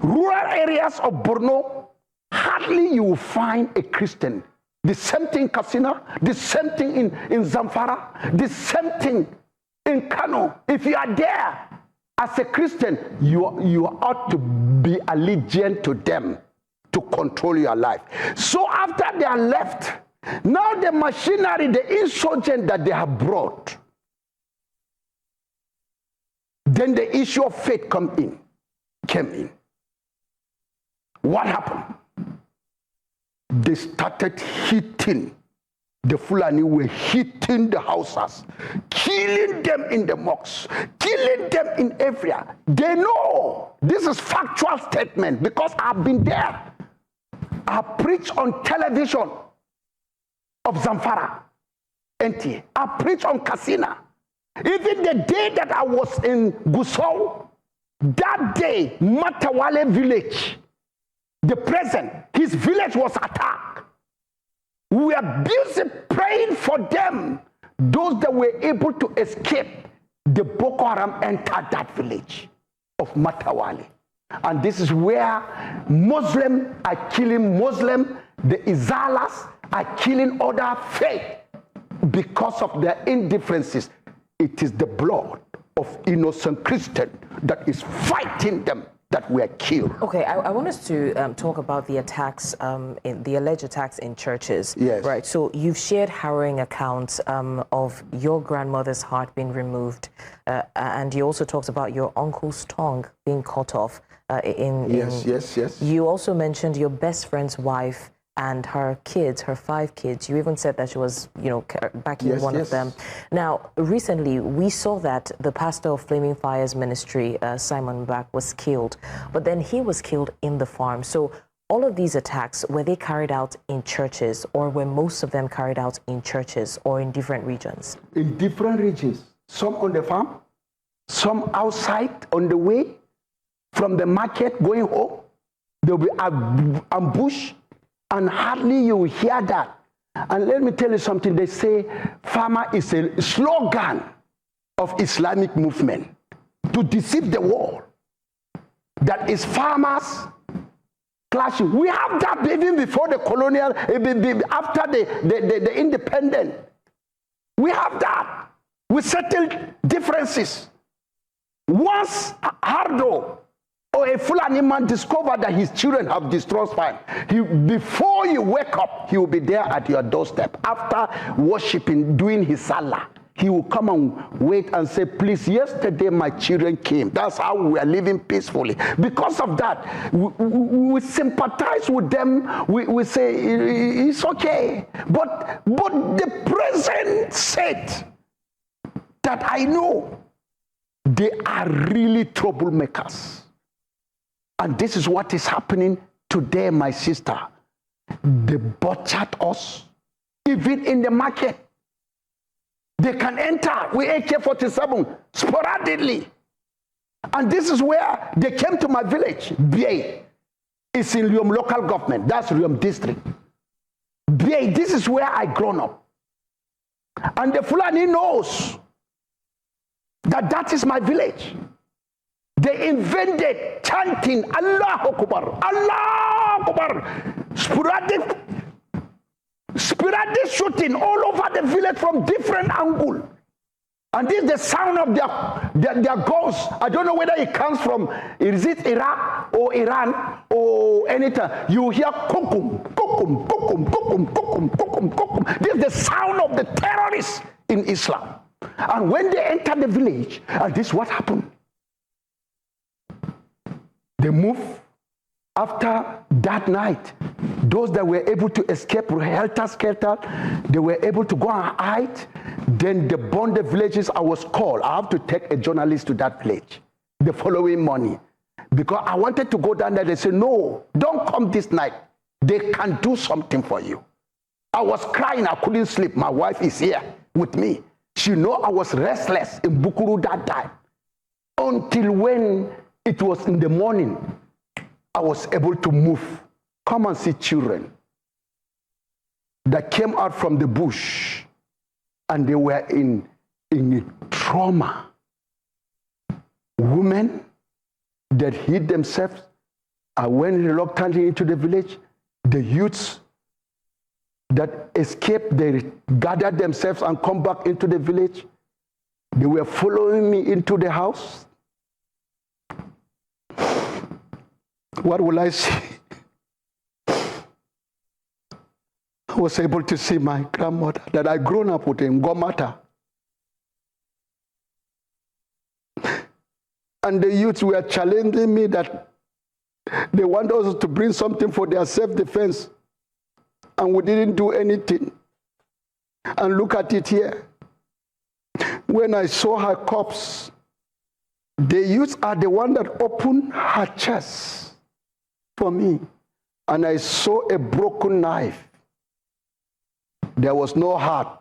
Rural areas of Borno, hardly you will find a Christian. The same thing in Katsina, the same thing in Zamfara, the same thing in Kanu. If you are there as a Christian, you ought to be allegiant to them to control your life. So after they are left, now the machinery, the insurgent that they have brought, then the issue of faith came in. What happened? They started hitting. The Fulani were hitting the houses, killing them in the mosques, killing them in everywhere. They know. This is factual statement because I've been there. I preach on television of Zamfara, NTA. I preach on Katsina. Even the day that I was in Gusau, that day, Matawale village, the president, his village was attacked. We were busy praying for them. Those that were able to escape, the Boko Haram entered that village of Matawale. And this is where Muslims are killing Muslims, the Izalas are killing other faith because of their indifferences. It is the blood of innocent Christians that is fighting them that were killed. Okay, I want us to talk about the attacks, the alleged attacks in churches. Yes. Right. So you've shared harrowing accounts of your grandmother's heart being removed, and you also talked about your uncle's tongue being cut off. Yes. You also mentioned your best friend's wife and her kids, her 5 kids. You even said that she was, backing one of them. Now, recently, we saw that the pastor of Flaming Fire's ministry, Simon Back, was killed. But then he was killed in the farm. So all of these attacks, were they carried out in churches, or were most of them carried out in churches or in different regions? In different regions. Some on the farm, some outside on the way from the market going home. There will be ambush. And hardly you will hear that. And let me tell you something. They say farmer is a slogan of Islamic movement to deceive the world. That is farmers clashing. We have that even before the colonial, after the independence. We have that. We settled differences. Once Hardo or a Fulani man discovered that his children have destroyed farm, before you wake up, he will be there at your doorstep after worshiping, doing his salah. He will come and wait and say, please, yesterday my children came. That's how we are living peacefully. Because of that, we sympathize with them. We say, it's okay. But the present set that I know, they are really troublemakers. And this is what is happening today, my sister. They butchered us, even in the market. They can enter with AK-47 sporadically. And this is where they came to my village, Biay. It's in Llings local government. That's Llings district. Biay, this is where I grown up. And the Fulani knows that that is my village. They invented chanting, Allah Akbar, Allah Akbar, sporadic shooting all over the village from different angles. And this is the sound of their guns. I don't know whether it comes from, is it Iraq or Iran or anything. You hear kukum, kukum, kukum, kukum, kukum, kukum, kukum. This is the sound of the terrorists in Islam. And when they enter the village, and this is what happened. They move. After that night, those that were able to escape helter-skelter, they were able to go and hide. Then they burned the villages. I was called. I have to take a journalist to that village the following morning. Because I wanted to go down there. They said, no, don't come this night. They can do something for you. I was crying. I couldn't sleep. My wife is here with me. She know I was restless in Bukuru that time. Until when it was in the morning, I was able to move. Come and see children that came out from the bush and they were in trauma. Women that hid themselves and went reluctantly into the village. The youths that escaped, they gathered themselves and come back into the village. They were following me into the house. What will I see? I was able to see my grandmother that I grown up with in Gomata. And the youths were challenging me that they want us to bring something for their self-defense. And we didn't do anything. And look at it here. When I saw her corpse, the youths are the one that opened her chest for me, and I saw a broken knife. There was no heart.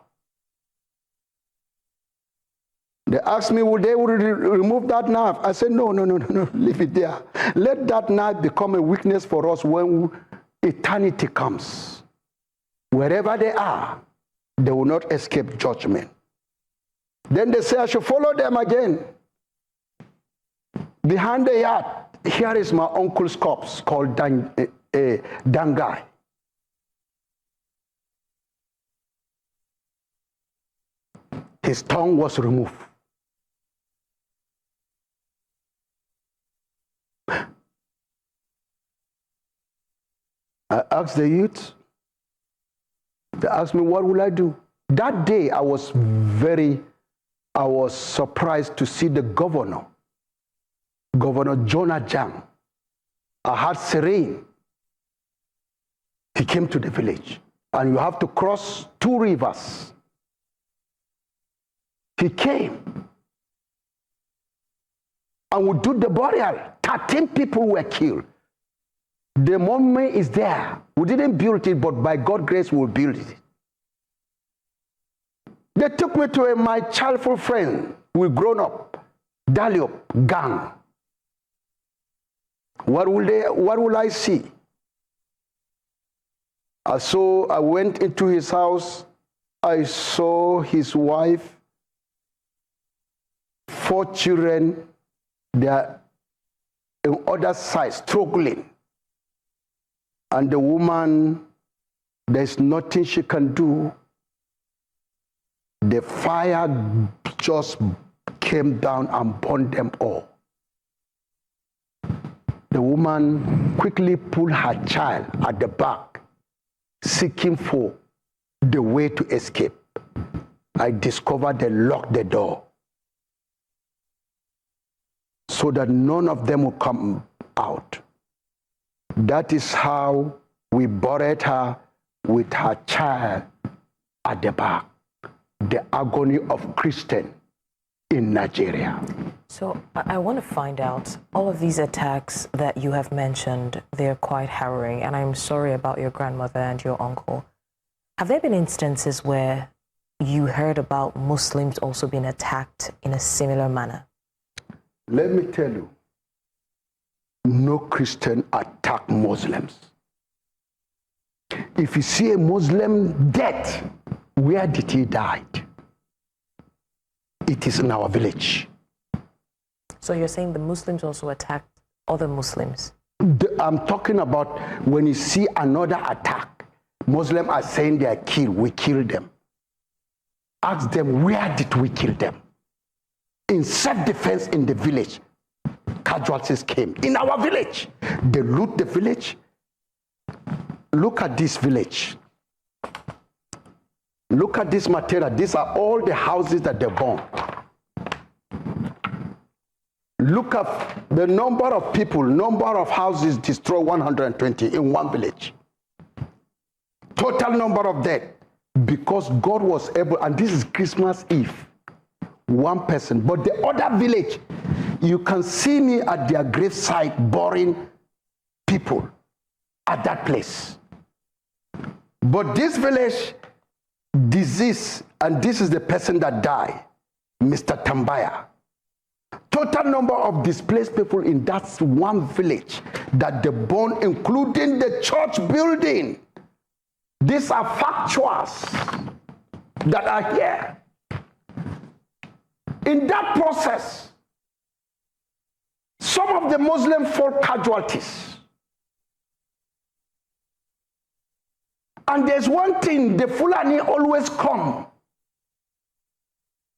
They asked me, would they remove that knife? I said, no, leave it there. Let that knife become a weakness for us when eternity comes. Wherever they are, they will not escape judgment. Then they say I should follow them again. Behind the yard, here is my uncle's corpse called Dangai. His tongue was removed. I asked the youth, they asked me, what will I do? That day, I was surprised to see the governor, Governor Jonah Jang. I had Serene. He came to the village, and you have to cross 2 rivers. He came, and we did the burial. 13 people were killed. The monument is there. We didn't build it, but by God's grace, we'll build it. They took me to my childhood friend. We grown up, Daliop gang. What will I see? I went into his house. I saw his wife, 4 children. They are on other side struggling. And the woman, there's nothing she can do. The fire just came down and burned them all. The woman quickly pulled her child at the back, seeking for the way to escape. I discovered they locked the door so that none of them would come out. That is how we buried her with her child at the back. The agony of Christian in Nigeria. So I want to find out, all of these attacks that you have mentioned, they're quite harrowing, and I'm sorry about your grandmother and your uncle. Have there been instances where you heard about Muslims also being attacked in a similar manner? Let me tell you, no Christian attack Muslims. If you see a Muslim dead, where did he die? It is in our village. So you're saying the Muslims also attacked other Muslims? I'm talking about when you see another attack, Muslims are saying they are killed, we killed them. Ask them, where did we kill them? In self-defense in the village, casualties came. In our village, they loot the village. Look at this village. Look at this material. These are all the houses that they burned. Look at the number of people, number of houses destroyed, 120 in one village. Total number of dead. Because God was able, and this is Christmas Eve, one person. But the other village, you can see me at their gravesite burying people at that place. But this village, disease, and this is the person that died, Mr. Tambaya. Total number of displaced people in that one village that they burned, including the church building. These are factuals that are here. In that process, some of the Muslim fought casualties. And there's one thing, the Fulani always come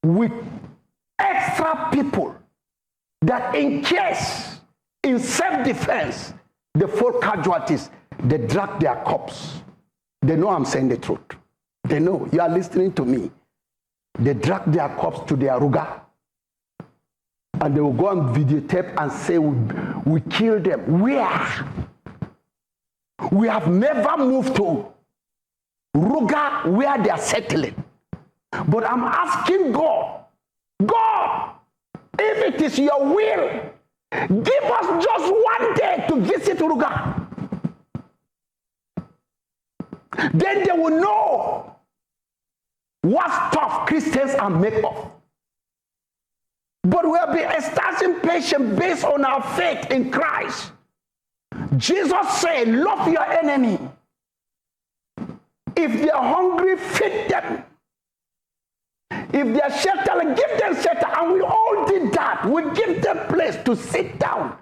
with extra people that in case, in self-defense, they fought casualties, they drag their corpse. They know I'm saying the truth. They know, you are listening to me. They drag their corpse to their ruga. And they will go on videotape and say, we killed them. Where? We have never moved to ruga where they are settling. But I'm asking God, God, if it is your will, give us just one day to visit ruga. Then they will know what stuff Christians are made of. But we'll be establishing patience based on our faith in Christ. Jesus said, love your enemy. If they are hungry, feed them. If they are sheltered, give them shelter. And we all did that. We give them place to sit down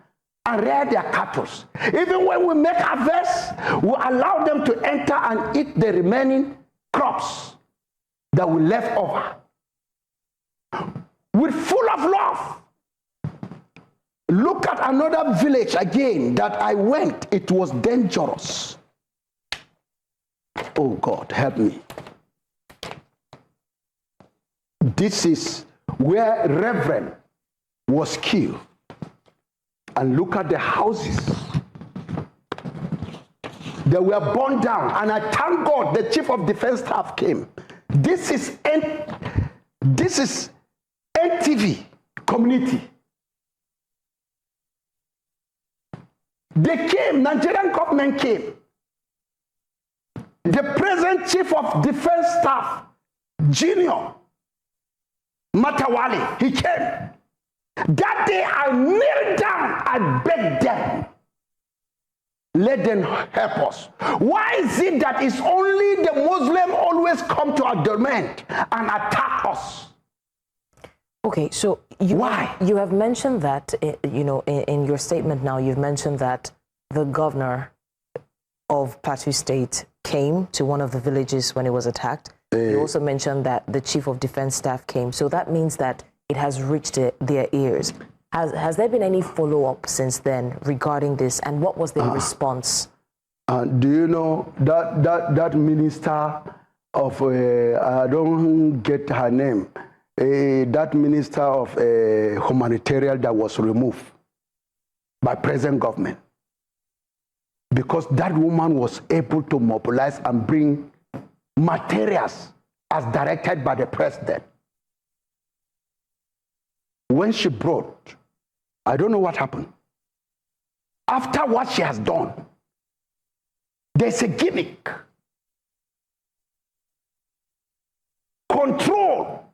and rear their cattle. Even when we make harvest, we allow them to enter and eat the remaining crops that we left over. With full of love. Look at another village again that I went. It was dangerous. Oh God, help me. This is where Reverend was killed. And look at the houses. They were burned down. And I thank God the chief of defense staff came. This is NTV community. They came, Nigerian government came. The present chief of defense staff, Junior Matawali, he came. That day I knelt down, I begged them. Let them help us. Why is it that it's only the Muslim always come to our domain and attack us? Okay, so why? You have mentioned that, in your statement now, you've mentioned that the governor of Plateau State came to one of the villages when it was attacked. You also mentioned that the chief of defense staff came. So that means that it has reached their ears. Has there been any follow-up since then regarding this? And what was the response? Do you know that minister of, I don't get her name, that minister of humanitarian that was removed by present government. Because that woman was able to mobilize and bring materials as directed by the president. When she brought, I don't know what happened. After what she has done, there's a gimmick. Control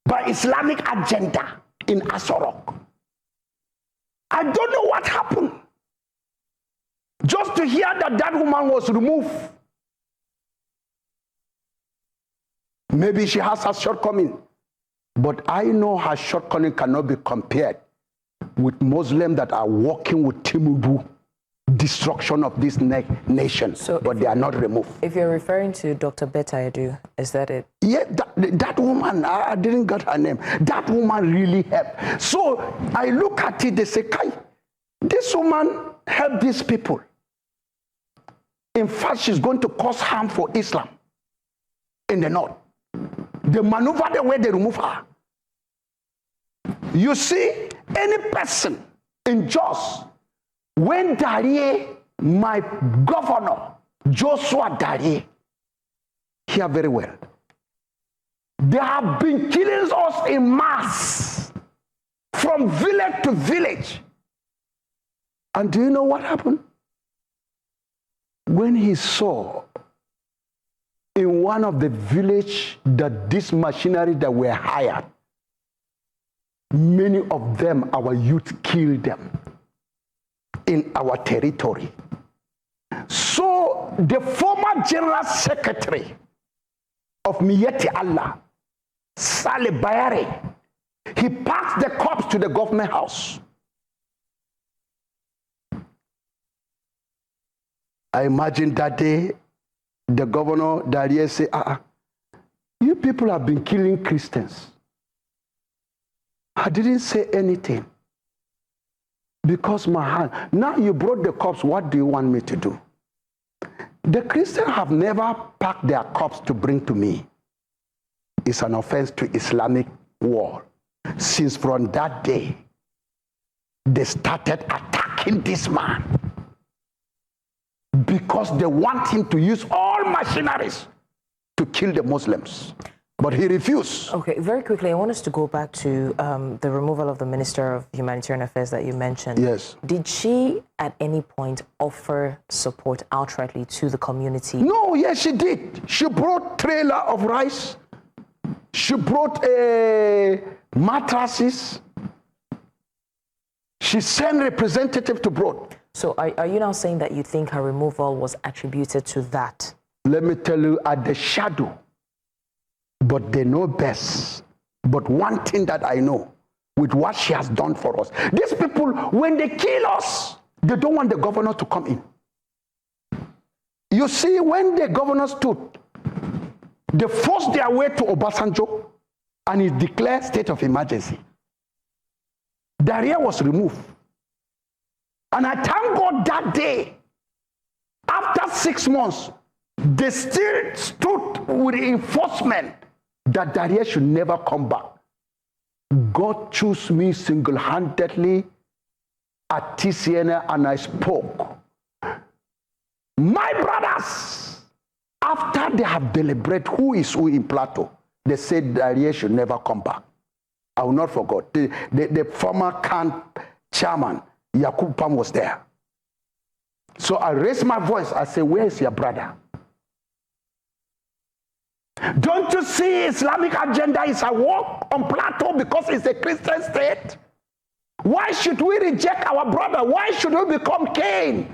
by Islamic agenda in Asorok. I don't know what happened. Just to hear that that woman was removed. Maybe she has a shortcoming. But I know her shortcoming cannot be compared with Muslims that are working with Tinubu, destruction of this nation, so but they are not removed. If you're referring to Dr. Betta Edu, is that it? Yeah, that woman, I didn't get her name. That woman really helped. So I look at it, they say, Kai, this woman helped these people. In fact, she's going to cause harm for Islam in the north. They maneuver the way they remove her. You see, any person in Jos, when Darie, my governor, Joshua Darie, hear very well, they have been killing us in mass from village to village. And do you know what happened? When he saw in one of the village that this machinery that were hired, many of them, our youth killed them in our territory. So the former general secretary of Miyetti Allah, Saleh Bayare, he packed the corpse to the government house. I imagine that day, the governor, Darie, said, you people have been killing Christians. I didn't say anything because my hand. Now you brought the corpse, what do you want me to do? The Christians have never packed their corpse to bring to me. It's an offense to Islamic war. Since from that day, they started attacking this man because they want him to use all machineries to kill the Muslims. But he refused. Okay, very quickly, I want us to go back to the removal of the Minister of Humanitarian Affairs that you mentioned. Yes. Did she at any point offer support outrightly to the community? No, yes, she did. She brought trailer of rice. She brought mattresses. She sent representative to Broad. So are you now saying that you think her removal was attributed to that? Let me tell you, at the shadow, but they know best. But one thing that I know, with what she has done for us, these people, when they kill us, they don't want the governor to come in. You see, when the governor stood, they forced their way to Obasanjo, and he declared state of emergency. Daria was removed. And I thank God that day, after 6 months, they still stood with the enforcement that Daria should never come back. God chose me single-handedly at TCN, and I spoke. My brothers, after they have deliberated who is who in Plateau, they said Daria should never come back. I will not forget. The former camp chairman, Yakub Pam, was there. So I raised my voice. I said, where is your brother? Don't you see Islamic agenda is a war on Plateau because it's a Christian state? Why should we reject our brother? Why should we become Cain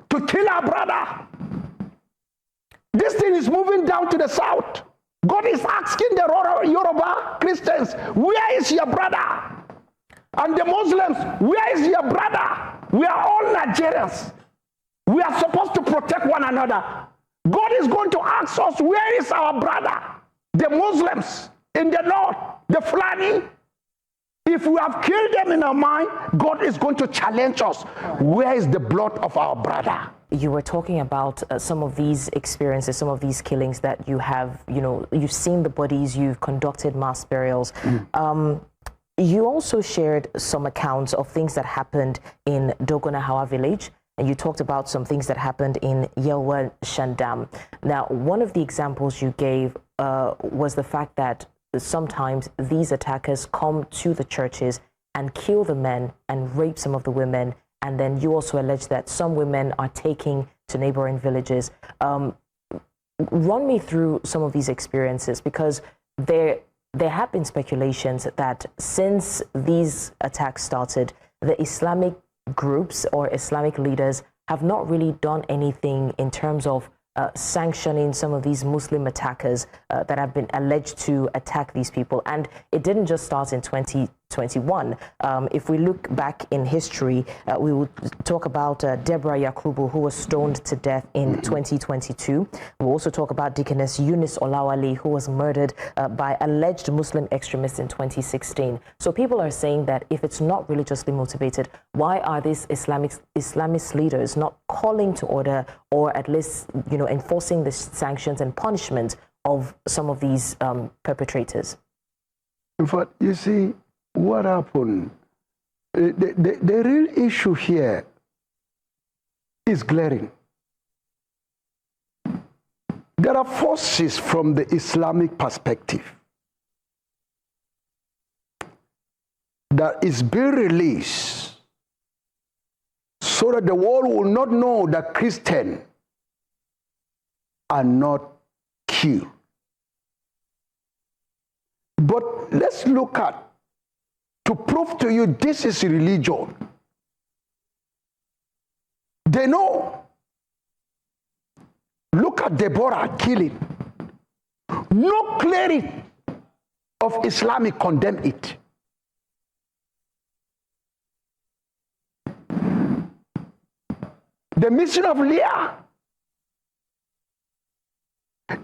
to kill our brother? This thing is moving down to the south. God is asking the Yoruba Christians, where is your brother? And the Muslims, where is your brother? We are all Nigerians. We are supposed to protect one another. God is going to ask us, where is our brother? The Muslims in the north, the Fulani. If we have killed them in our mind, God is going to challenge us. Where is the blood of our brother? you were talking about some of these experiences, some of these killings that you have, you've seen the bodies, you've conducted mass burials. You also shared some accounts of things that happened in Dogonahawa village, and you talked about some things that happened in Yelwa Shandam. Now, one of the examples you gave was the fact that sometimes these attackers come to the churches and kill the men and rape some of the women. And then you also allege that some women are taking to neighboring villages. Run me through some of these experiences, because there have been speculations that since these attacks started, the Islamic groups or Islamic leaders have not really done anything in terms of sanctioning some of these Muslim attackers that have been alleged to attack these people. And it didn't just start in 2021. If we look back in history, we will talk about Deborah Yakubu, who was stoned to death in 2022. We'll also talk about Deaconess Eunice Olawale, who was murdered by alleged Muslim extremists in 2016. So people are saying that if it's not religiously motivated, why are these Islamist leaders not calling to order, or at least, enforcing the sanctions and punishment of some of these perpetrators? In fact, you see, what happened, the real issue here is glaring. There are forces from the Islamic perspective that is being released so that the world will not know that Christians are not killed. But let's look at, to prove to you this is religion. They know. Look at Deborah killing. No cleric of Islamic condemn it. The mission of Leah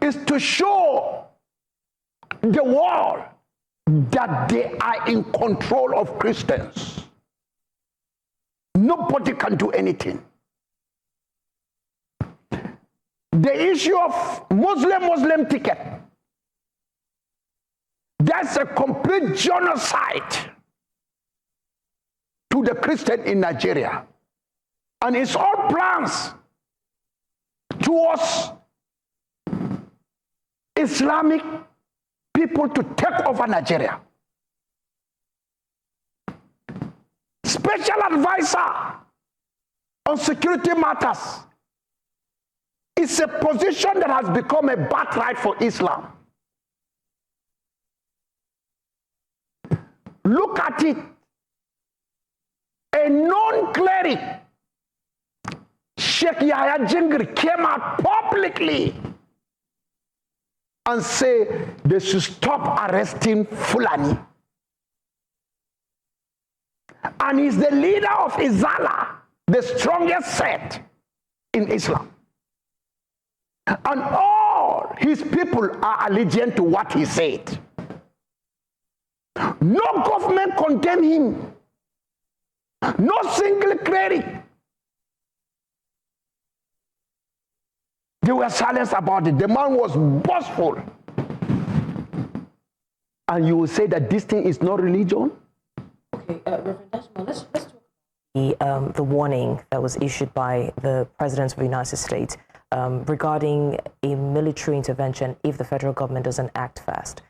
is to show the world that they are in control of Christians. Nobody can do anything. The issue of Muslim ticket, that's a complete genocide to the Christian in Nigeria. And it's all plans towards Islamic people to take over Nigeria. Special advisor on security matters is a position that has become a birthright for Islam. Look at it. A non-cleric, Sheikh Yahya Jingri, came out publicly and say they should stop arresting Fulani. And he's the leader of Izala, the strongest sect in Islam. And all his people are allegiant to what he said. No government condemned him. No single cleric. They were silent about it. The man was boastful. And you will say that this thing is not religion? Okay, Reverend Desmond, let's talk the warning that was issued by the President of the United States regarding a military intervention if the federal government doesn't act fast.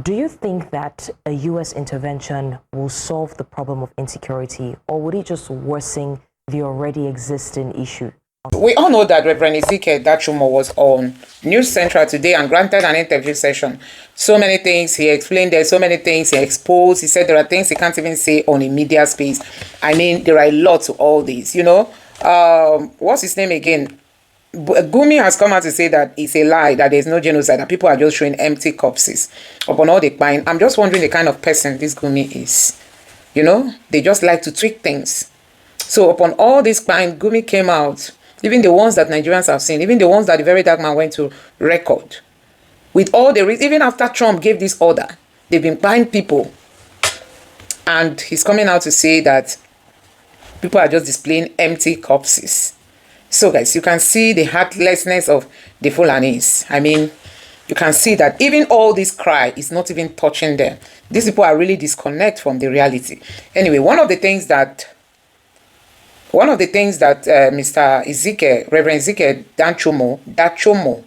Do you think that a U.S. intervention will solve the problem of insecurity, or would it just worsen the already existing issue? We all know that Reverend Ezekiel Dachumo was on News Central today and granted an interview session. So many things he explained there, so many things he exposed. He said there are things he can't even say on a media space. I mean, there are a lot to all these, What's his name again? Gumi has come out to say that it's a lie, that there's no genocide, that people are just showing empty corpses upon all the pine. I'm just wondering the kind of person this Gumi is. They just like to tweak things. So upon all this pine, Gumi came out, even the ones that Nigerians have seen, even the ones that the very dark man went to record. With all the even after Trump gave this order, they've been buying people. And he's coming out to say that people are just displaying empty corpses. So guys, you can see the heartlessness of the Fulanis. I mean, you can see that even all this cry is not even touching them. These people are really disconnected from the reality. Anyway, one of the things that Mr. Ezekiel, Reverend Ezekiel Dachomo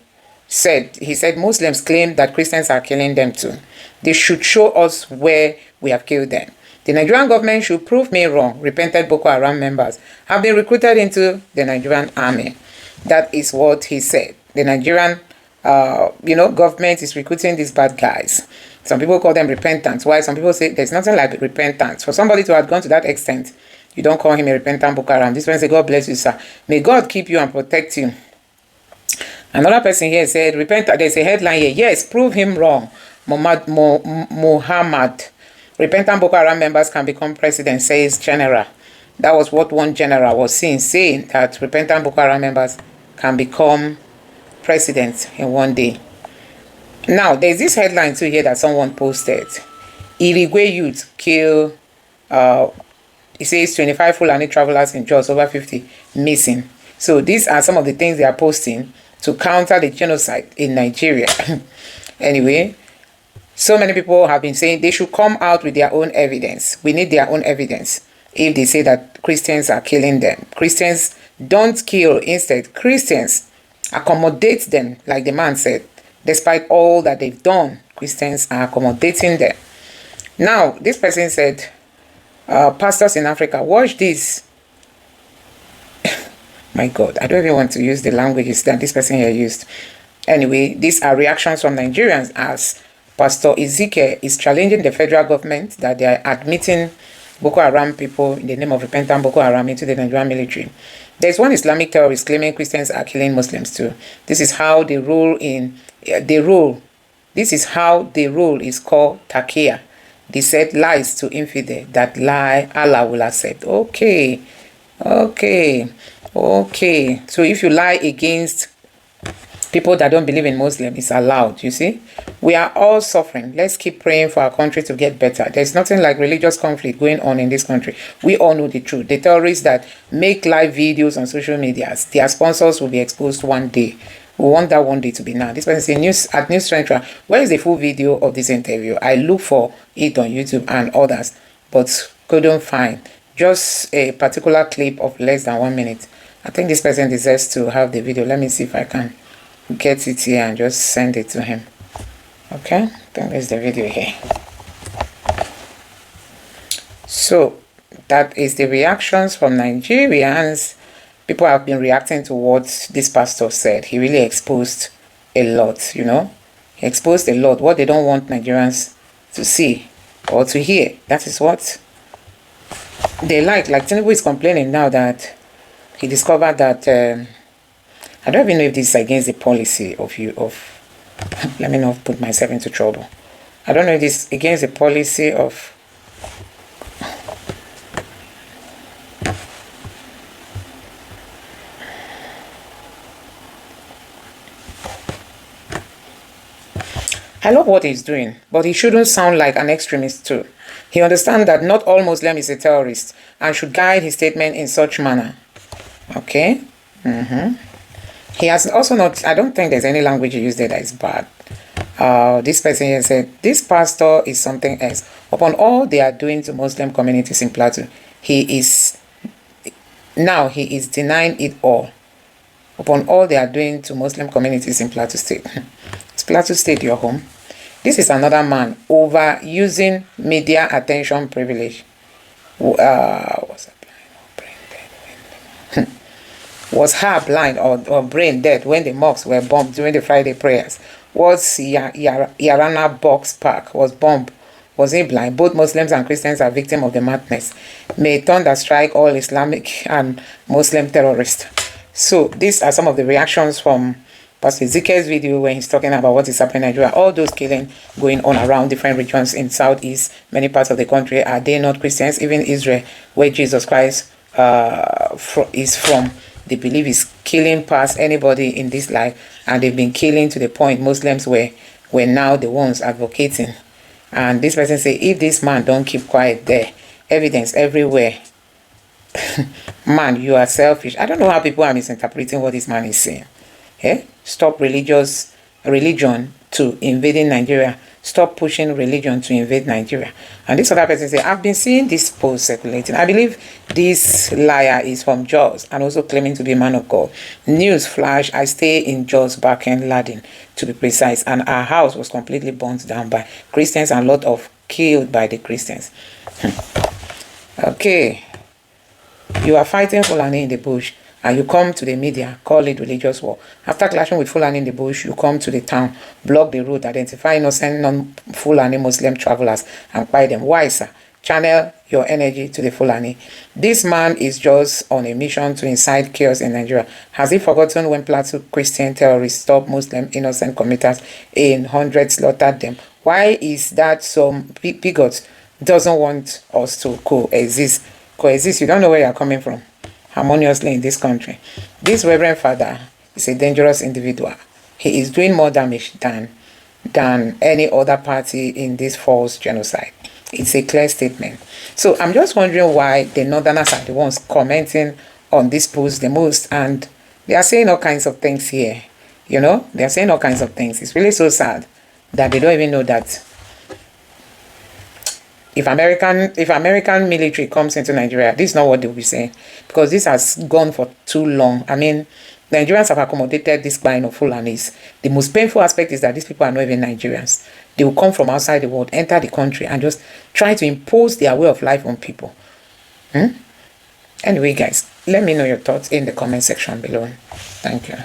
said, he said Muslims claim that Christians are killing them too. They should show us where we have killed them. The Nigerian government should prove me wrong. Repented Boko Haram members have been recruited into the Nigerian army. That is what he said. The Nigerian, government is recruiting these bad guys. Some people call them repentants. Why? Some people say there's nothing like repentance. For somebody to have gone to that extent, you don't call him a repentant Boko Haram. This one say, God bless you, sir. May God keep you and protect you. Another person here said, repent. There's a headline here. Yes, prove him wrong. Muhammad. Repentant Boko Haram members can become president, says General. That was what one general was saying that repentant Boko Haram members can become president in one day. Now, there's this headline too here that someone posted. Irigwe youth kill, it says 25 Fulani travelers in Jos, over 50 missing. So these are some of the things they are posting to counter the genocide in Nigeria. Anyway, so many people have been saying they should come out with their own evidence. We need their own evidence. If they say that Christians are killing them. Christians don't kill. Instead, Christians accommodate them, like the man said. Despite all that they've done, Christians are accommodating them. Now, this person said, pastors in Africa, watch this. My God, I don't even want to use the languages that this person here used. Anyway, these are reactions from Nigerians as Pastor Ezekiel is challenging the federal government that they are admitting Boko Haram people in the name of repentant Boko Haram into the Nigerian military. There's one Islamic terrorist claiming Christians are killing Muslims too. This is how the rule is called taqiyya. They said lies to infidel, that lie Allah will accept. Okay. So if you lie against people that don't believe in Muslim, it's allowed, you see. We are all suffering. Let's keep praying for our country to get better. There's nothing like religious conflict going on in this country. We all know the truth. The terrorists that make live videos on social media, their sponsors will be exposed one day. We want that one day to be now. This person says, at News Central, where is the full video of this interview? I look for it on YouTube and others, but couldn't find. Just a particular clip of less than 1 minute. I think this person deserves to have the video. Let me see if I can get it here and just send it to him. Okay, I think there's the video here. So that is the reactions from Nigerians. People have been reacting to what this pastor said. He really exposed a lot, you know. He exposed a lot. What they don't want Nigerians to see or to hear. That is what they like. Like Tinubu is complaining now that he discovered that I don't even know if this is against the policy of let me not put myself into trouble. I don't know if this is against the policy of I love what he's doing, but he shouldn't sound like an extremist too. He understands that not all Muslim is a terrorist and should guide his statement in such manner. Okay? He has also not, I don't think there's any language he used there that is bad. This person here said, this pastor is something else. Upon all they are doing to Muslim communities in Plateau, he is denying it all. Upon all they are doing to Muslim communities in Plateau State. Is Plateau State your home? This is another man overusing media attention privilege. Was her blind or brain dead when the mosques were bombed during the Friday prayers? Was Yarana Box Park was bombed? Was he blind? Both Muslims and Christians are victims of the madness. May thunder strike all Islamic and Muslim terrorists. So these are some of the reactions from Pastor Ezekiel's video when he's talking about what is happening in Nigeria. All those killing going on around different regions in Southeast, many parts of the country. Are they not Christians? Even Israel, where Jesus Christ is from, they believe is killing past anybody in this life, and they've been killing to the point Muslims were now the ones advocating. And this person say, if this man don't keep quiet there, evidence everywhere. Man, you are selfish. I don't know how people are misinterpreting what this man is saying. Stop religion to invading Nigeria. Stop pushing religion to invade Nigeria. And this other person say, I've been seeing this post circulating. I believe this liar is from Jos and also claiming to be a man of God. News flash, I stay in Jos, Backen, Ladin, to be precise. And our house was completely burnt down by Christians and a lot of killed by the Christians. Okay. You are fighting Fulani in the bush and you come to the media, call it religious war. After clashing with Fulani in the bush, you come to the town, block the road, identify innocent non-Fulani Muslim travelers and buy them. Why, sir? Channel your energy to the Fulani. This man is just on a mission to incite chaos in Nigeria. Has he forgotten when Plateau Christian terrorists stopped Muslim innocent commuters in hundreds, slaughtered them? Why is that some bigots doesn't want us to coexist? You don't know where you're coming from harmoniously in this country. This Reverend Father is a dangerous individual. He is doing more damage than any other party in this false genocide. It's a clear statement. So I'm just wondering why the Northerners are the ones commenting on this post the most, and they are saying all kinds of things here. You know, they are saying all kinds of things. It's really so sad that they don't even know that if American military comes into Nigeria, this is not what they'll be saying, because this has gone for too long. I mean, Nigerians have accommodated this kind of Fulanis. The most painful aspect is that these people are not even Nigerians. They will come from outside the world, enter the country, and just try to impose their way of life on people. Anyway, guys, let me know your thoughts in the comment section below. Thank you.